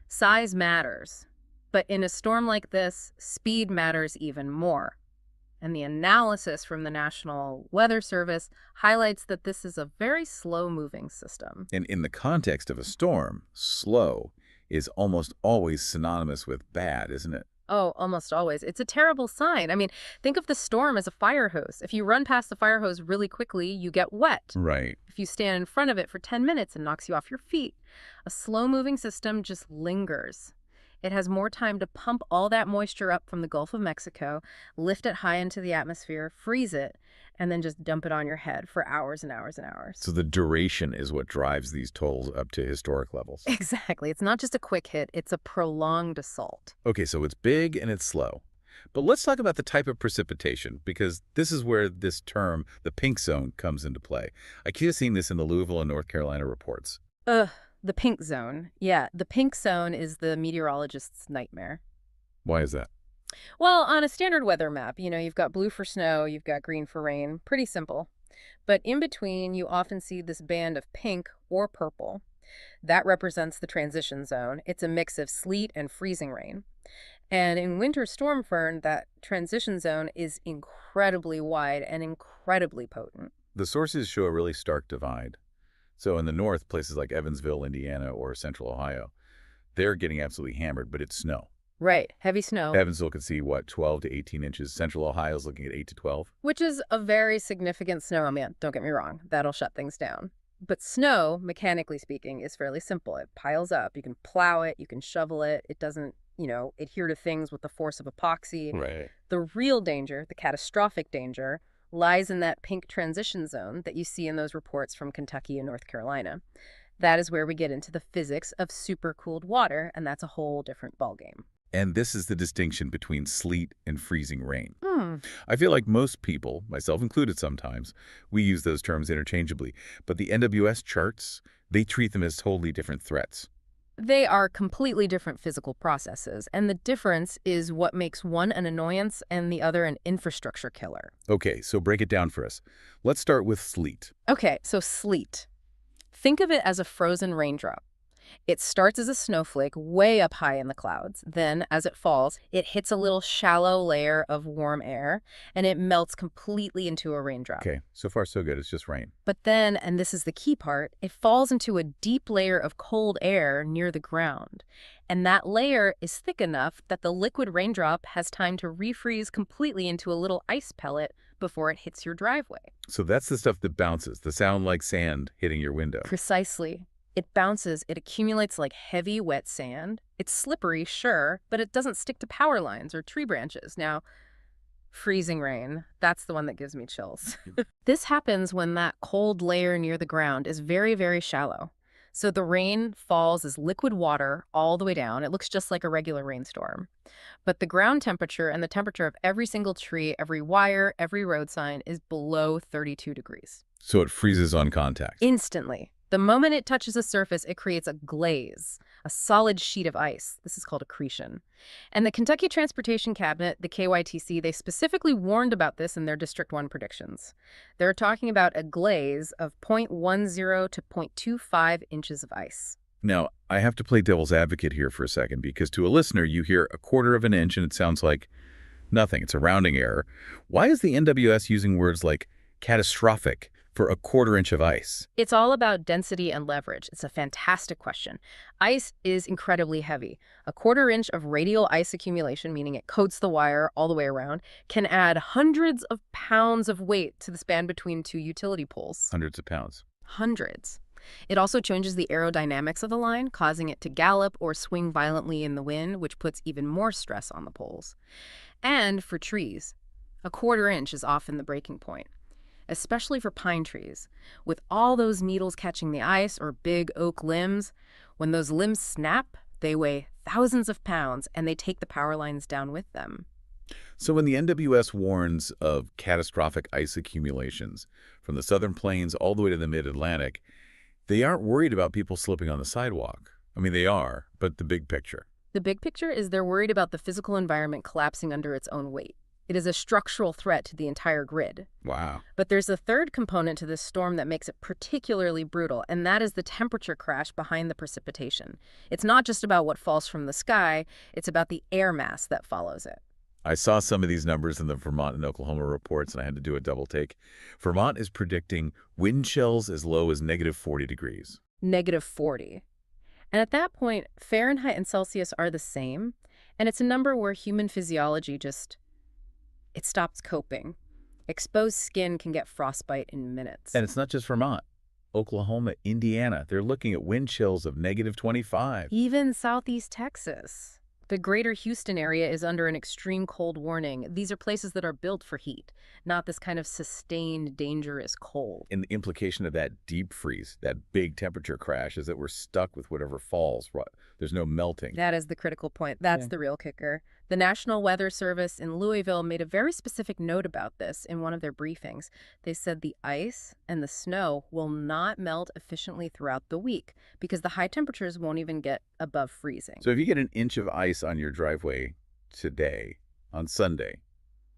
Size matters. But in a storm like this, speed matters even more. And the analysis from the National Weather Service highlights that this is a very slow-moving system. And in the context of a storm, slow is almost always synonymous with bad, isn't it? Oh, almost always. It's a terrible sign. I mean, think of the storm as a fire hose. If you run past the fire hose really quickly, you get wet. Right. If you stand in front of it for 10 minutes, it knocks you off your feet. A slow-moving system just lingers. It has more time to pump all that moisture up from the Gulf of Mexico, lift it high into the atmosphere, freeze it, and then just dump it on your head for hours and hours and hours. So the duration is what drives these totals up to historic levels. Exactly. It's not just a quick hit, it's a prolonged assault. Okay, so it's big and it's slow. But let's talk about the type of precipitation, because this is where this term, the pink zone, comes into play. I keep seeing this in the Louisville and North Carolina reports. The pink zone. Yeah, the pink zone is the meteorologist's nightmare. Why is that? Well, on a standard weather map, you've got blue for snow, you've got green for rain. Pretty simple. But in between, you often see this band of pink or purple. That represents the transition zone. It's a mix of sleet and freezing rain. And in winter storm firn, that transition zone is incredibly wide and incredibly potent. The sources show a really stark divide. So in the north, places like Evansville, Indiana, or central Ohio, they're getting absolutely hammered, but it's snow. Right. Heavy snow. Evansville could see, 12 to 18 inches. Central Ohio's looking at 8 to 12. Which is a very significant snow. I mean, don't get me wrong. That'll shut things down. But snow, mechanically speaking, is fairly simple. It piles up. You can plow it. You can shovel it. It doesn't, adhere to things with the force of epoxy. Right. The real danger, the catastrophic danger, lies in that pink transition zone that you see in those reports from Kentucky and North Carolina. That is where we get into the physics of supercooled water, and that's a whole different ballgame. And this is the distinction between sleet and freezing rain. I feel like most people, myself included sometimes, we use those terms interchangeably. But the NWS charts, they treat them as totally different threats. They are completely different physical processes, and the difference is what makes one an annoyance and the other an infrastructure killer. Okay, so break it down for us. Let's start with sleet. Okay, so sleet. Think of it as a frozen raindrop. It starts as a snowflake way up high in the clouds. Then, as it falls, it hits a little shallow layer of warm air, and it melts completely into a raindrop. Okay, so far so good. It's just rain. But then, and this is the key part, it falls into a deep layer of cold air near the ground. And that layer is thick enough that the liquid raindrop has time to refreeze completely into a little ice pellet before it hits your driveway. So that's the stuff that bounces, the sound like sand hitting your window. Precisely. It bounces, it accumulates like heavy, wet sand. It's slippery, sure, but it doesn't stick to power lines or tree branches. Now, freezing rain, that's the one that gives me chills. This happens when that cold layer near the ground is very, very shallow. So the rain falls as liquid water all the way down. It looks just like a regular rainstorm. But the ground temperature and the temperature of every single tree, every wire, every road sign is below 32 degrees. So it freezes on contact. Instantly. The moment it touches a surface, it creates a glaze, a solid sheet of ice. This is called accretion. And the Kentucky Transportation Cabinet, the KYTC, they specifically warned about this in their District 1 predictions. They're talking about a glaze of 0.10 to 0.25 inches of ice. Now, I have to play devil's advocate here for a second, because to a listener, you hear a quarter of an inch and it sounds like nothing. It's a rounding error. Why is the NWS using words like catastrophic for a quarter inch of ice? It's all about density and leverage. It's a fantastic question. Ice is incredibly heavy. A quarter inch of radial ice accumulation, meaning it coats the wire all the way around, can add hundreds of pounds of weight to the span between two utility poles. Hundreds of pounds. Hundreds. It also changes the aerodynamics of the line, causing it to gallop or swing violently in the wind, which puts even more stress on the poles. And for trees, a quarter inch is often the breaking point, especially for pine trees. With all those needles catching the ice or big oak limbs, when those limbs snap, they weigh thousands of pounds and they take the power lines down with them. So when the NWS warns of catastrophic ice accumulations from the southern plains all the way to the mid-Atlantic, they aren't worried about people slipping on the sidewalk. I mean, they are, but the big picture. The big picture is they're worried about the physical environment collapsing under its own weight. It is a structural threat to the entire grid. Wow. But there's a third component to this storm that makes it particularly brutal, and that is the temperature crash behind the precipitation. It's not just about what falls from the sky, it's about the air mass that follows it. I saw some of these numbers in the Vermont and Oklahoma reports, and I had to do a double take. Vermont is predicting wind chills as low as -40 degrees. -40. And at that point, Fahrenheit and Celsius are the same, and it's a number where human physiology it stops coping. Exposed skin can get frostbite in minutes. And it's not just Vermont. Oklahoma, Indiana, they're looking at wind chills of -25. Even southeast Texas. The greater Houston area is under an extreme cold warning. These are places that are built for heat, not this kind of sustained, dangerous cold. And the implication of that deep freeze, that big temperature crash, is that we're stuck with whatever falls. There's no melting. That is the critical point. That's the real kicker. The National Weather Service in Louisville made a very specific note about this in one of their briefings. They said the ice and the snow will not melt efficiently throughout the week because the high temperatures won't even get above freezing. So if you get an inch of ice on your driveway today, on Sunday,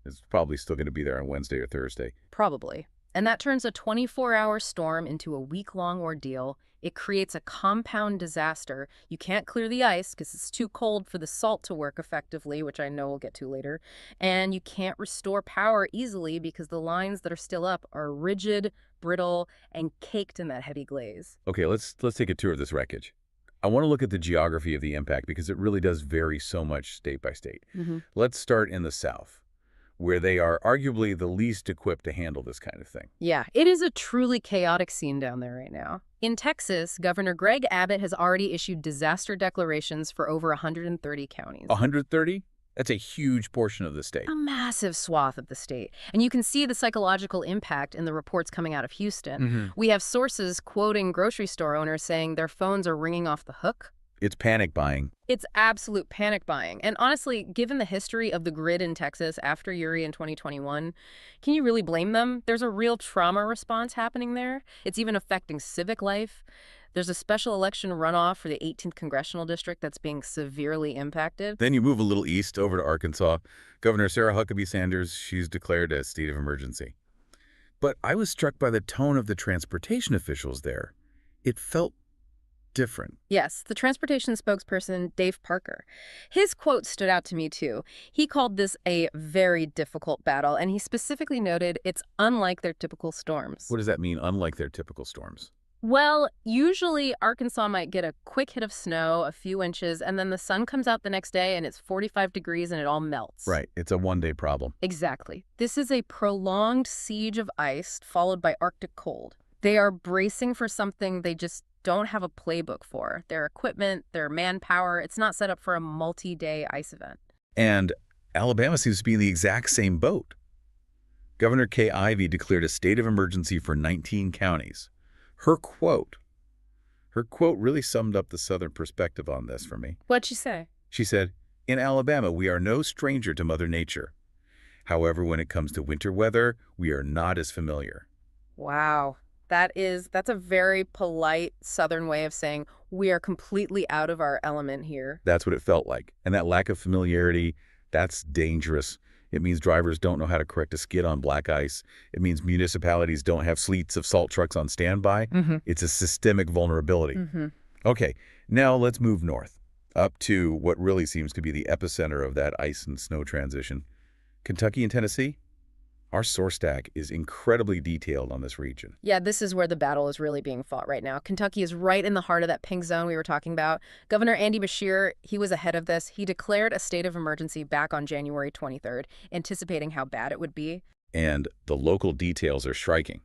it's probably still going to be there on Wednesday or Thursday. Probably. And that turns a 24-hour storm into a week-long ordeal. It creates a compound disaster. You can't clear the ice because it's too cold for the salt to work effectively, which I know we'll get to later. And you can't restore power easily because the lines that are still up are rigid, brittle, and caked in that heavy glaze. Okay, let's take a tour of this wreckage. I want to look at the geography of the impact because it really does vary so much state by state. Let's start in the South, where they are arguably the least equipped to handle this kind of thing. Yeah, it is a truly chaotic scene down there right now. In Texas, Governor Greg Abbott has already issued disaster declarations for over 130 counties. 130? That's a huge portion of the state. A massive swath of the state. And you can see the psychological impact in the reports coming out of Houston. We have sources quoting grocery store owners saying their phones are ringing off the hook. It's panic buying. It's absolute panic buying. And honestly, given the history of the grid in Texas after Uri in 2021, can you really blame them? There's a real trauma response happening there. It's even affecting civic life. There's a special election runoff for the 18th Congressional District that's being severely impacted. Then you move a little east over to Arkansas. Governor Sarah Huckabee Sanders, she's declared a state of emergency. But I was struck by the tone of the transportation officials there. It felt different. Yes, the transportation spokesperson, Dave Parker. His quote stood out to me, too. He called this a very difficult battle, and he specifically noted it's unlike their typical storms. What does that mean, unlike their typical storms? Well, usually Arkansas might get a quick hit of snow, a few inches, and then the sun comes out the next day and it's 45 degrees and it all melts. Right. It's a one-day problem. Exactly. This is a prolonged siege of ice followed by Arctic cold. They are bracing for something they just don't have a playbook for. Their equipment, their manpower, it's not set up for a multi-day ice event. And Alabama seems to be in the exact same boat. Governor Kay Ivey declared a state of emergency for 19 counties. Her Her quote really summed up the Southern perspective on this for me. What'd she say? She said, "In Alabama, we are no stranger to Mother Nature. However, when it comes to winter weather, we are not as familiar." Wow. That's a very polite Southern way of saying we are completely out of our element here. That's what it felt like. And that lack of familiarity, that's dangerous. It means drivers don't know how to correct a skid on black ice. It means municipalities don't have fleets of salt trucks on standby. It's a systemic vulnerability. Okay, now let's move north, up to what really seems to be the epicenter of that ice and snow transition. Kentucky and Tennessee? Our source stack is incredibly detailed on this region. Yeah, this is where the battle is really being fought right now. Kentucky is right in the heart of that pink zone we were talking about. Governor Andy Beshear, he was ahead of this. He declared a state of emergency back on January 23rd, anticipating how bad it would be. And the local details are striking.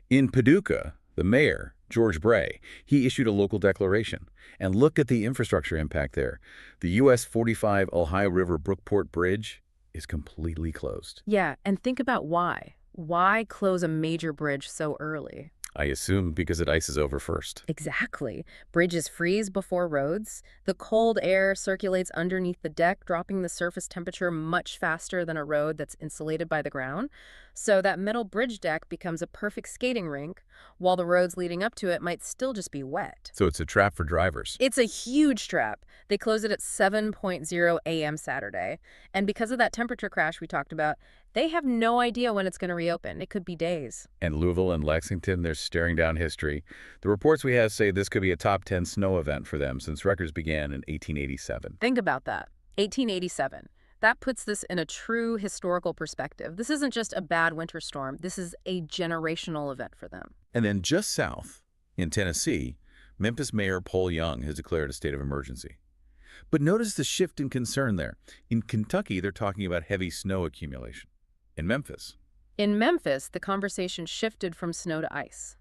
In Paducah, the mayor, George Bray, he issued a local declaration. And look at the infrastructure impact there. The US 45 Ohio River Brookport Bridge is completely closed. Yeah, and think about why. Why close a major bridge so early? I assume because it ices over first. Exactly. Bridges freeze before roads. The cold air circulates underneath the deck, dropping the surface temperature much faster than a road that's insulated by the ground. So that metal bridge deck becomes a perfect skating rink, while the roads leading up to it might still just be wet. So it's a trap for drivers. It's a huge trap. They closed it at 7:00 a.m. Saturday. And because of that temperature crash we talked about, they have no idea when it's going to reopen. It could be days. And Louisville and Lexington, they're staring down history. The reports we have say this could be a top 10 snow event for them since records began in 1887. Think about that. 1887. That puts this in a true historical perspective. This isn't just a bad winter storm. This is a generational event for them. And then just south, in Tennessee, Memphis Mayor Paul Young has declared a state of emergency. But notice the shift in concern there. In Kentucky, they're talking about heavy snow accumulation. In Memphis, the conversation shifted from snow to ice.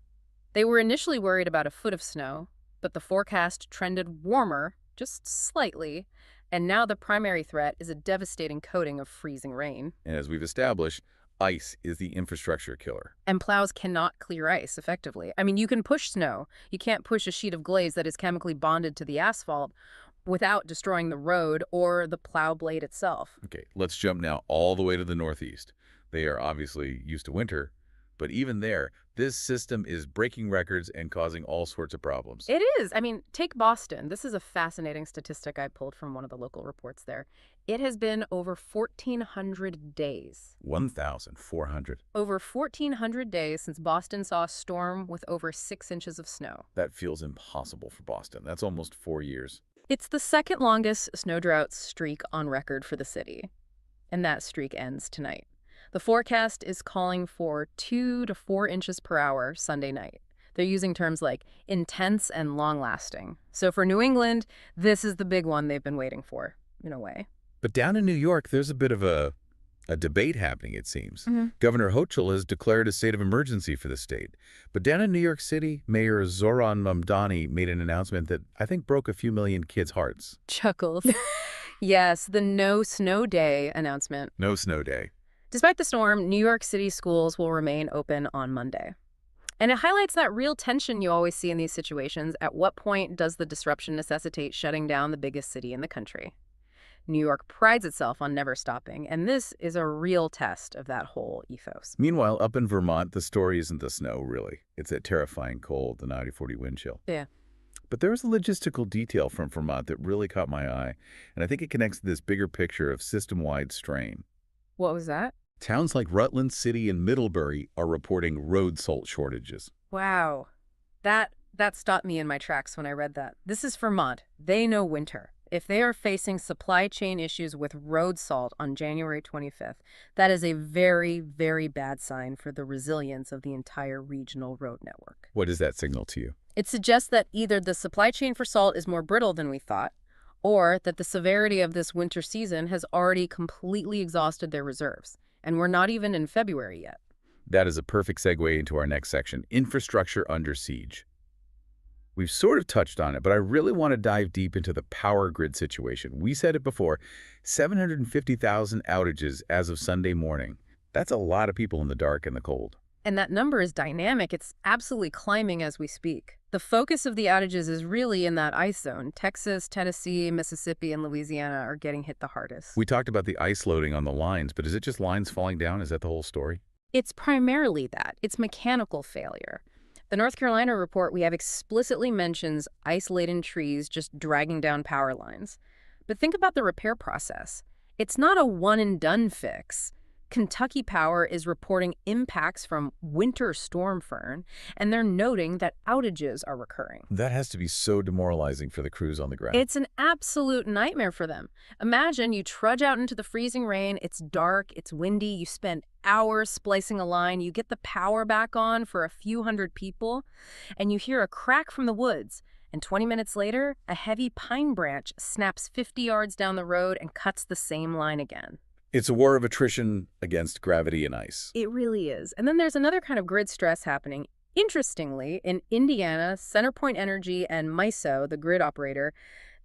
They were initially worried about a foot of snow, but the forecast trended warmer, just slightly, and now the primary threat is a devastating coating of freezing rain. and as we've established, ice is the infrastructure killer. And plows cannot clear ice effectively. I mean, you can push snow. You can't push a sheet of glaze that is chemically bonded to the asphalt without destroying the road or the plow blade itself. Okay, let's jump now all the way to the Northeast. They are obviously used to winter, but even there, this system is breaking records and causing all sorts of problems. It is. I mean, take Boston. This is a fascinating statistic I pulled from one of the local reports there. It has been over 1,400 days. 1,400. Over 1,400 days since Boston saw a storm with over 6 inches of snow. That feels impossible for Boston. That's almost 4 years. It's the second longest snow drought streak on record for the city. And that streak ends tonight. The forecast is calling for 2 to 4 inches per hour Sunday night. They're using terms like intense and long-lasting. So for New England, this is the big one they've been waiting for, in a way. But down in New York, there's a bit of a debate happening, it seems. Governor Hochul has declared a state of emergency for the state. But down in New York City, Mayor Zohran Mamdani made an announcement that I think broke a few million kids' hearts. Chuckles. Yes, the no snow day announcement. No snow day. Despite the storm, New York City schools will remain open on Monday. And it highlights that real tension you always see in these situations. At what point does the disruption necessitate shutting down the biggest city in the country? New York prides itself on never stopping, and this is a real test of that whole ethos. Meanwhile, up in Vermont, the story isn't the snow, really. It's that terrifying cold, the 90-40 wind chill. Yeah. But there was a logistical detail from Vermont that really caught my eye, and I think it connects to this bigger picture of system-wide strain. What was that? Towns like Rutland City and Middlebury are reporting road salt shortages. Wow. That stopped me in my tracks when I read that. This is Vermont. They know winter. If they are facing supply chain issues with road salt on January 25th, that is a very, very bad sign for the resilience of the entire regional road network. What does that signal to you? It suggests that either the supply chain for salt is more brittle than we thought, or that the severity of this winter season has already completely exhausted their reserves. And we're not even in February yet. That is a perfect segue into our next section, infrastructure under siege. We've sort of touched on it, but I really want to dive deep into the power grid situation. We said it before, 750,000 outages as of Sunday morning. That's a lot of people in the dark and the cold. And that number is dynamic. It's absolutely climbing as we speak. The focus of the outages is really in that ice zone. Texas, Tennessee, Mississippi, and Louisiana are getting hit the hardest. We talked about the ice loading on the lines, but is it just lines falling down? Is that the whole story? It's primarily that. It's mechanical failure. The North Carolina report we have explicitly mentions ice-laden trees just dragging down power lines. But think about the repair process. It's not a one-and-done fix. Kentucky Power is reporting impacts from winter storm firn, and they're noting that outages are recurring. That has to be so demoralizing for the crews on the ground. It's an absolute nightmare for them. Imagine you trudge out into the freezing rain, it's dark, it's windy, you spend hours splicing a line, you get the power back on for a few hundred people, and you hear a crack from the woods. And 20 minutes later, a heavy pine branch snaps 50 yards down the road and cuts the same line again. It's a war of attrition against gravity and ice. It really is. And then there's another kind of grid stress happening. Interestingly, in Indiana, CenterPoint Energy and MISO, the grid operator,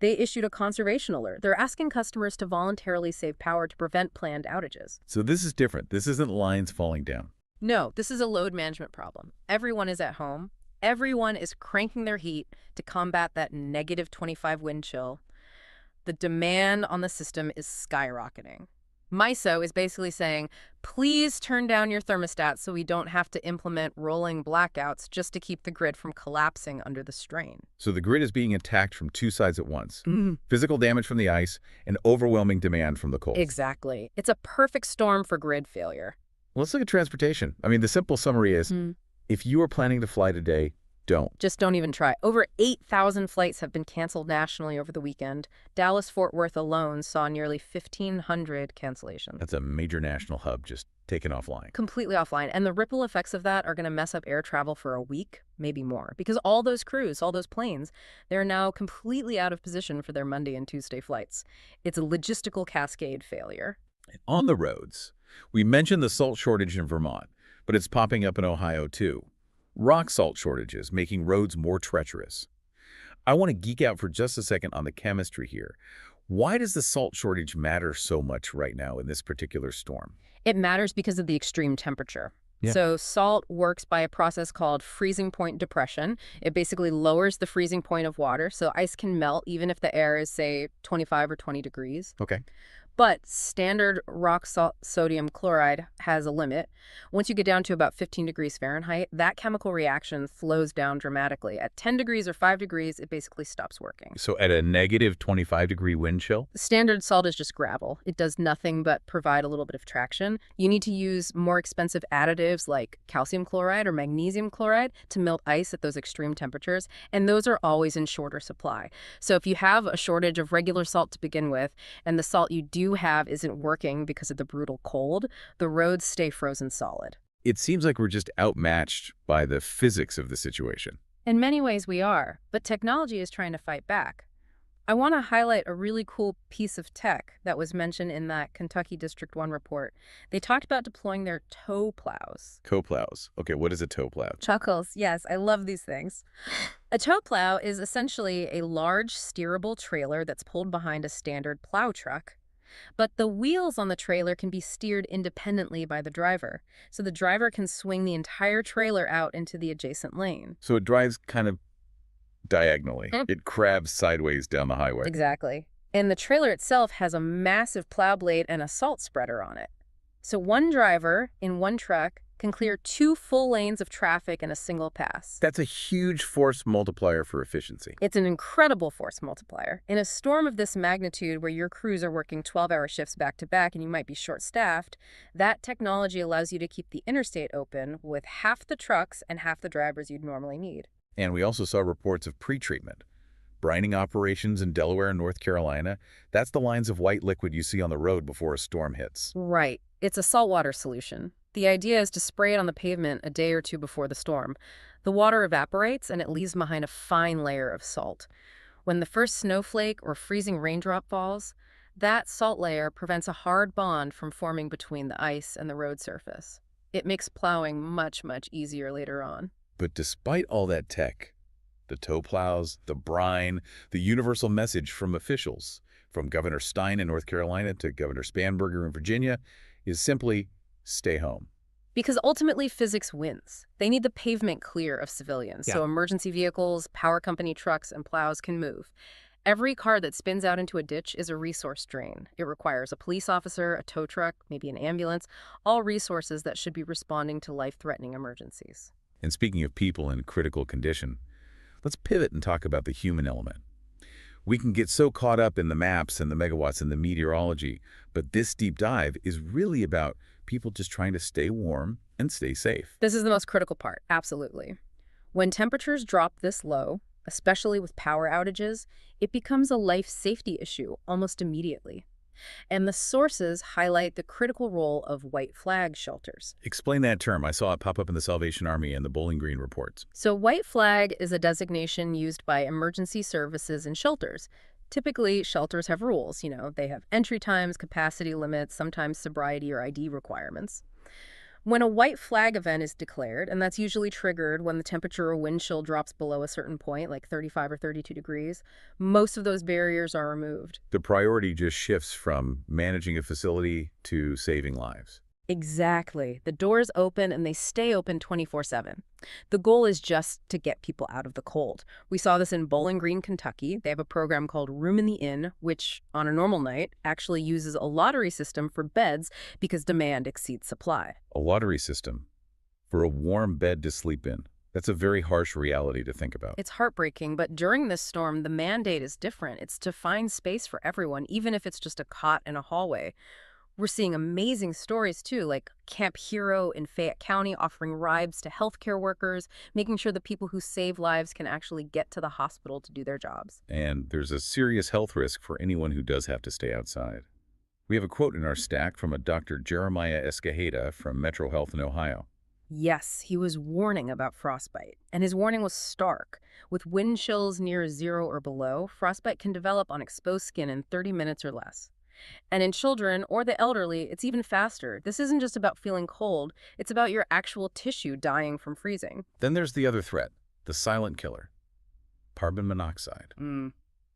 they issued a conservation alert. They're asking customers to voluntarily save power to prevent planned outages. So this is different. This isn't lines falling down. No, this is a load management problem. Everyone is at home. Everyone is cranking their heat to combat that -25 wind chill. The demand on the system is skyrocketing. MISO is basically saying, please turn down your thermostat so we don't have to implement rolling blackouts just to keep the grid from collapsing under the strain. So the grid is being attacked from two sides at once. Physical damage from the ice and overwhelming demand from the cold. Exactly. It's a perfect storm for grid failure. Let's look at transportation. I mean, the simple summary is, if you are planning to fly today, don't. Just don't even try. Over 8,000 flights have been canceled nationally over the weekend. Dallas-Fort Worth alone saw nearly 1,500 cancellations. That's a major national hub just taken offline. Completely offline. And the ripple effects of that are going to mess up air travel for a week, maybe more. Because all those crews, all those planes, they're now completely out of position for their Monday and Tuesday flights. It's a logistical cascade failure. On the roads, we mentioned the salt shortage in Vermont, but it's popping up in Ohio too. Rock salt shortages making roads more treacherous. I want to geek out for just a second on the chemistry here. Why does the salt shortage matter so much right now in this particular storm? It matters because of the extreme temperature. Yeah. So salt works by a process called freezing point depression. It basically lowers the freezing point of water, so ice can melt even if the air is, say, 25 or 20 degrees. Okay. But standard rock salt sodium chloride has a limit. Once you get down to about 15 degrees Fahrenheit, that chemical reaction slows down dramatically. At 10 degrees or 5 degrees, it basically stops working. So at a -25-degree wind chill? Standard salt is just gravel. It does nothing but provide a little bit of traction. You need to use more expensive additives like calcium chloride or magnesium chloride to melt ice at those extreme temperatures, and those are always in shorter supply. So if you have a shortage of regular salt to begin with, and the salt you do have isn't working because of the brutal cold, the roads stay frozen solid. It seems like we're just outmatched by the physics of the situation. In many ways we are, but technology is trying to fight back. I want to highlight a really cool piece of tech that was mentioned in that Kentucky District 1 report. They talked about deploying their tow plows. Tow plows. Okay, what is a tow plow? Chuckles. Yes, I love these things. A tow plow is essentially a large steerable trailer that's pulled behind a standard plow truck. But the wheels on the trailer can be steered independently by the driver, so the driver can swing the entire trailer out into the adjacent lane. So it drives kind of diagonally. It crabs sideways down the highway. Exactly. And the trailer itself has a massive plow blade and a salt spreader on it. So one driver in one truck can clear 2 full lanes of traffic in a single pass. That's a huge force multiplier for efficiency. It's an incredible force multiplier. In a storm of this magnitude where your crews are working 12-hour shifts back-to-back and you might be short-staffed, that technology allows you to keep the interstate open with half the trucks and half the drivers you'd normally need. And we also saw reports of pretreatment. Brining operations in Delaware and North Carolina, that's the lines of white liquid you see on the road before a storm hits. Right. It's a saltwater solution. The idea is to spray it on the pavement a day or two before the storm. The water evaporates and it leaves behind a fine layer of salt. When the first snowflake or freezing raindrop falls, that salt layer prevents a hard bond from forming between the ice and the road surface. It makes plowing much, much easier later on. But despite all that tech, the tow plows, the brine, the universal message from officials, from Governor Stein in North Carolina to Governor Spanberger in Virginia, is simply stay home. Because ultimately physics wins. They need the pavement clear of civilians, Yeah. so emergency vehicles, power company trucks, and plows can move. Every car that spins out into a ditch is a resource drain. It requires a police officer, a tow truck, maybe an ambulance, all resources that should be responding to life-threatening emergencies. And speaking of people in critical condition, let's pivot and talk about the human element. We can get so caught up in the maps and the megawatts and the meteorology, but this deep dive is really about people just trying to stay warm and stay safe. This is the most critical part, absolutely. When temperatures drop this low, especially with power outages, it becomes a life safety issue almost immediately. And the sources highlight the critical role of white flag shelters. Explain that term. I saw it pop up in the Salvation Army and the Bowling Green reports. So white flag is a designation used by emergency services and shelters. Typically, shelters have rules. They have entry times, capacity limits, sometimes sobriety or ID requirements. When a white flag event is declared, and that's usually triggered when the temperature or wind chill drops below a certain point, like 35 or 32 degrees, most of those barriers are removed. The priority just shifts from managing a facility to saving lives. Exactly. The doors open and they stay open 24/7. The goal is just to get people out of the cold. We saw this in Bowling Green, Kentucky. They have a program called Room in the Inn, which on a normal night actually uses a lottery system for beds because demand exceeds supply. A lottery system for a warm bed to sleep in. That's a very harsh reality to think about. It's heartbreaking, but during this storm, the mandate is different. It's to find space for everyone, even if it's just a cot in a hallway. We're seeing amazing stories, too, like Camp Hero in Fayette County offering rides to healthcare workers, making sure the people who save lives can actually get to the hospital to do their jobs. And there's a serious health risk for anyone who does have to stay outside. We have a quote in our stack from a Dr. Jeremiah Escajeda from Metro Health in Ohio. Yes, he was warning about frostbite, and his warning was stark. With wind chills near 0 or below, frostbite can develop on exposed skin in 30 minutes or less. And in children or the elderly, it's even faster. This isn't just about feeling cold, it's about your actual tissue dying from freezing. Then there's the other threat, the silent killer, carbon monoxide.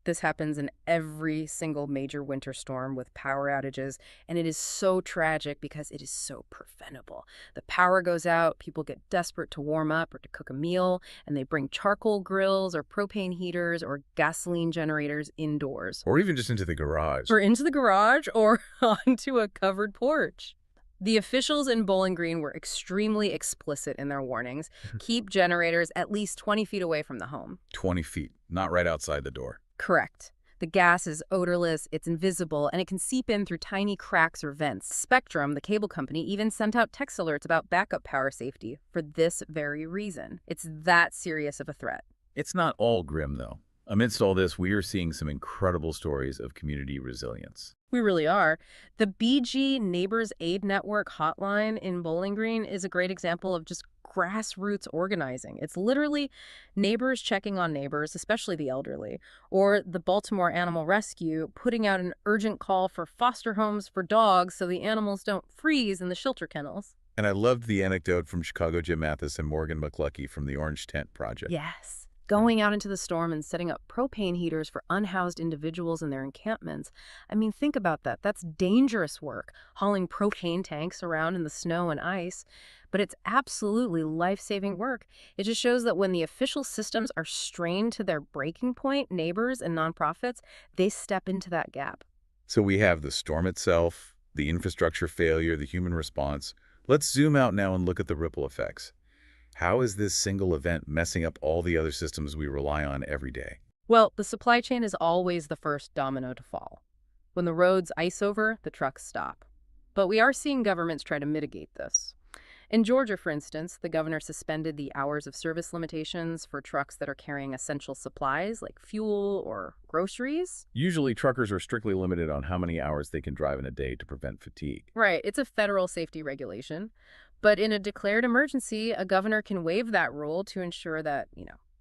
This happens in every single major winter storm with power outages, and it is so tragic because it is so preventable. The power goes out, people get desperate to warm up or to cook a meal, and they bring charcoal grills or propane heaters or gasoline generators indoors. Or even just into the garage. Or into the garage or onto a covered porch. The officials in Bowling Green were extremely explicit in their warnings. Keep generators at least 20 feet away from the home. 20 feet, not right outside the door. Correct. The gas is odorless, it's invisible, and it can seep in through tiny cracks or vents. Spectrum, the cable company, even sent out text alerts about backup power safety for this very reason. It's that serious of a threat. It's not all grim, though. Amidst all this, we are seeing some incredible stories of community resilience. We really are. The BG Neighbors Aid Network hotline in Bowling Green is a great example of just grassroots organizing. It's literally neighbors checking on neighbors, especially the elderly, or the Baltimore Animal Rescue putting out an urgent call for foster homes for dogs so the animals don't freeze in the shelter kennels. And I loved the anecdote from Chicago Jim Mathis and Morgan McCluckey from the Orange Tent Project. Yes. Going out into the storm and setting up propane heaters for unhoused individuals in their encampments. I mean, think about that. That's dangerous work, hauling propane tanks around in the snow and ice. But it's absolutely life-saving work. It just shows that when the official systems are strained to their breaking point, neighbors and nonprofits, they step into that gap. So we have the storm itself, the infrastructure failure, the human response. Let's zoom out now and look at the ripple effects. How is this single event messing up all the other systems we rely on every day? Well, the supply chain is always the first domino to fall. When the roads ice over, the trucks stop. But we are seeing governments try to mitigate this. In Georgia, for instance, the governor suspended the hours of service limitations for trucks that are carrying essential supplies like fuel or groceries. Usually, truckers are strictly limited on how many hours they can drive in a day to prevent fatigue. Right, it's a federal safety regulation. But in a declared emergency, a governor can waive that rule to ensure that,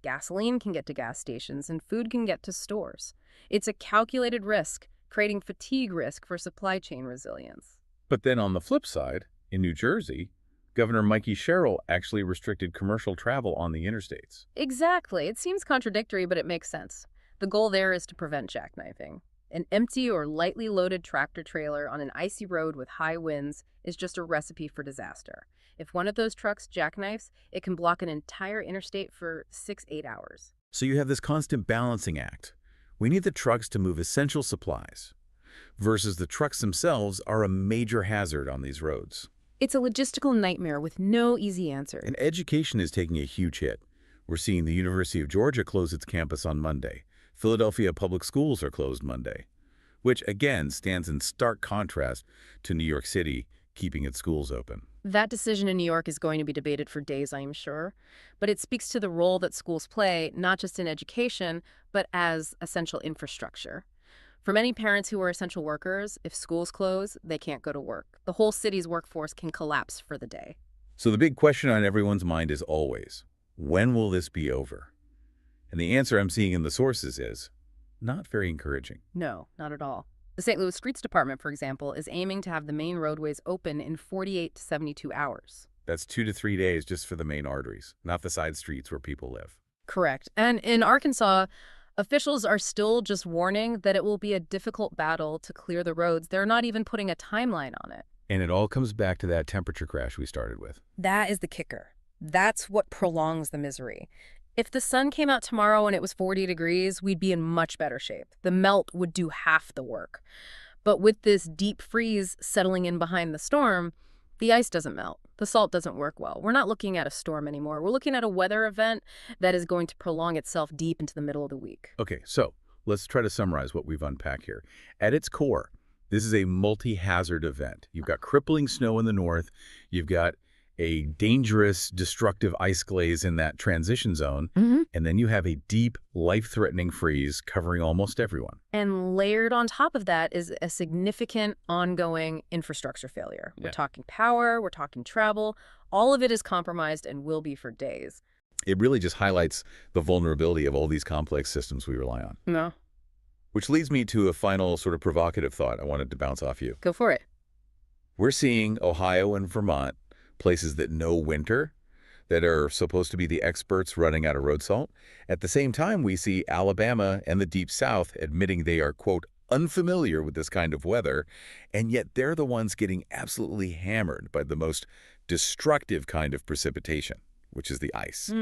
gasoline can get to gas stations and food can get to stores. It's a calculated risk, creating fatigue risk for supply chain resilience. But then on the flip side, in New Jersey, Governor Mikey Sherrill actually restricted commercial travel on the interstates. Exactly. It seems contradictory, but it makes sense. The goal there is to prevent jackknifing. An empty or lightly loaded tractor trailer on an icy road with high winds is just a recipe for disaster. If one of those trucks jackknifes, it can block an entire interstate for 6-8 hours. So you have this constant balancing act. We need the trucks to move essential supplies, versus the trucks themselves are a major hazard on these roads. It's a logistical nightmare with no easy answer. And education is taking a huge hit. We're seeing the University of Georgia close its campus on Monday. Philadelphia public schools are closed Monday, which again stands in stark contrast to New York City keeping its schools open. That decision in New York is going to be debated for days, I am sure. But it speaks to the role that schools play, not just in education, but as essential infrastructure. For many parents who are essential workers, if schools close, they can't go to work. The whole city's workforce can collapse for the day. So the big question on everyone's mind is always, when will this be over? And the answer I'm seeing in the sources is not very encouraging. No, not at all. The St. Louis Streets Department, for example, is aiming to have the main roadways open in 48 to 72 hours. That's 2 to 3 days just for the main arteries, not the side streets where people live. Correct. And in Arkansas, officials are still just warning that it will be a difficult battle to clear the roads. They're not even putting a timeline on it. And it all comes back to that temperature crash we started with. That is the kicker. That's what prolongs the misery. If the sun came out tomorrow and it was 40 degrees, we'd be in much better shape. The melt would do half the work. But with this deep freeze settling in behind the storm, the ice doesn't melt. The salt doesn't work well. We're not looking at a storm anymore. We're looking at a weather event that is going to prolong itself deep into the middle of the week. Okay, so let's try to summarize what we've unpacked here. At its core, this is a multi-hazard event. You've got crippling snow in the north. You've got a dangerous, destructive ice glaze in that transition zone. And then you have a deep, life-threatening freeze covering almost everyone. And layered on top of that is a significant ongoing infrastructure failure. We're talking power, we're talking travel. All of it is compromised and will be for days. It really just highlights the vulnerability of all these complex systems we rely on. No. Which leads me to a final sort of provocative thought I wanted to bounce off you. Go for it. We're seeing Ohio and Vermont, places that know winter, that are supposed to be the experts running out of road salt. At the same time, we see Alabama and the Deep South admitting they are, quote, unfamiliar with this kind of weather, and yet they're the ones getting absolutely hammered by the most destructive kind of precipitation, which is the ice.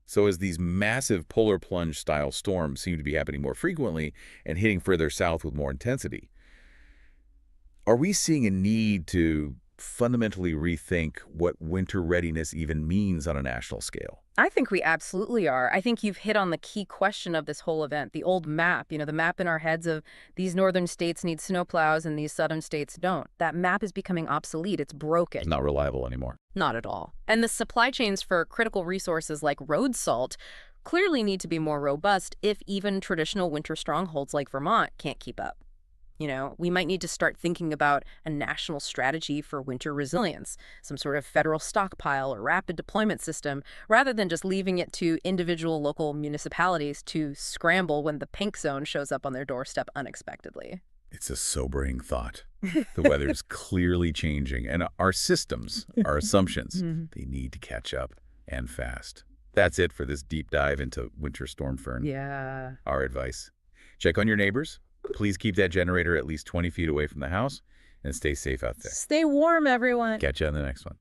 So as these massive polar plunge style storms seem to be happening more frequently and hitting further south with more intensity, are we seeing a need to fundamentally rethink what winter readiness even means on a national scale? I think we absolutely are. I think you've hit on the key question of this whole event, the old map, the map in our heads of these northern states need snowplows and these southern states don't. That map is becoming obsolete. It's broken. It's not reliable anymore. Not at all. And the supply chains for critical resources like road salt clearly need to be more robust if even traditional winter strongholds like Vermont can't keep up. We might need to start thinking about a national strategy for winter resilience, some sort of federal stockpile or rapid deployment system, rather than just leaving it to individual local municipalities to scramble when the pink zone shows up on their doorstep unexpectedly. It's a sobering thought. The weather's clearly changing, and our systems, our assumptions, they need to catch up, and fast. That's it for this deep dive into winter storm fern. Yeah. Our advice: check on your neighbors. Please keep that generator at least 20 feet away from the house and stay safe out there. Stay warm, everyone. Catch you on the next one.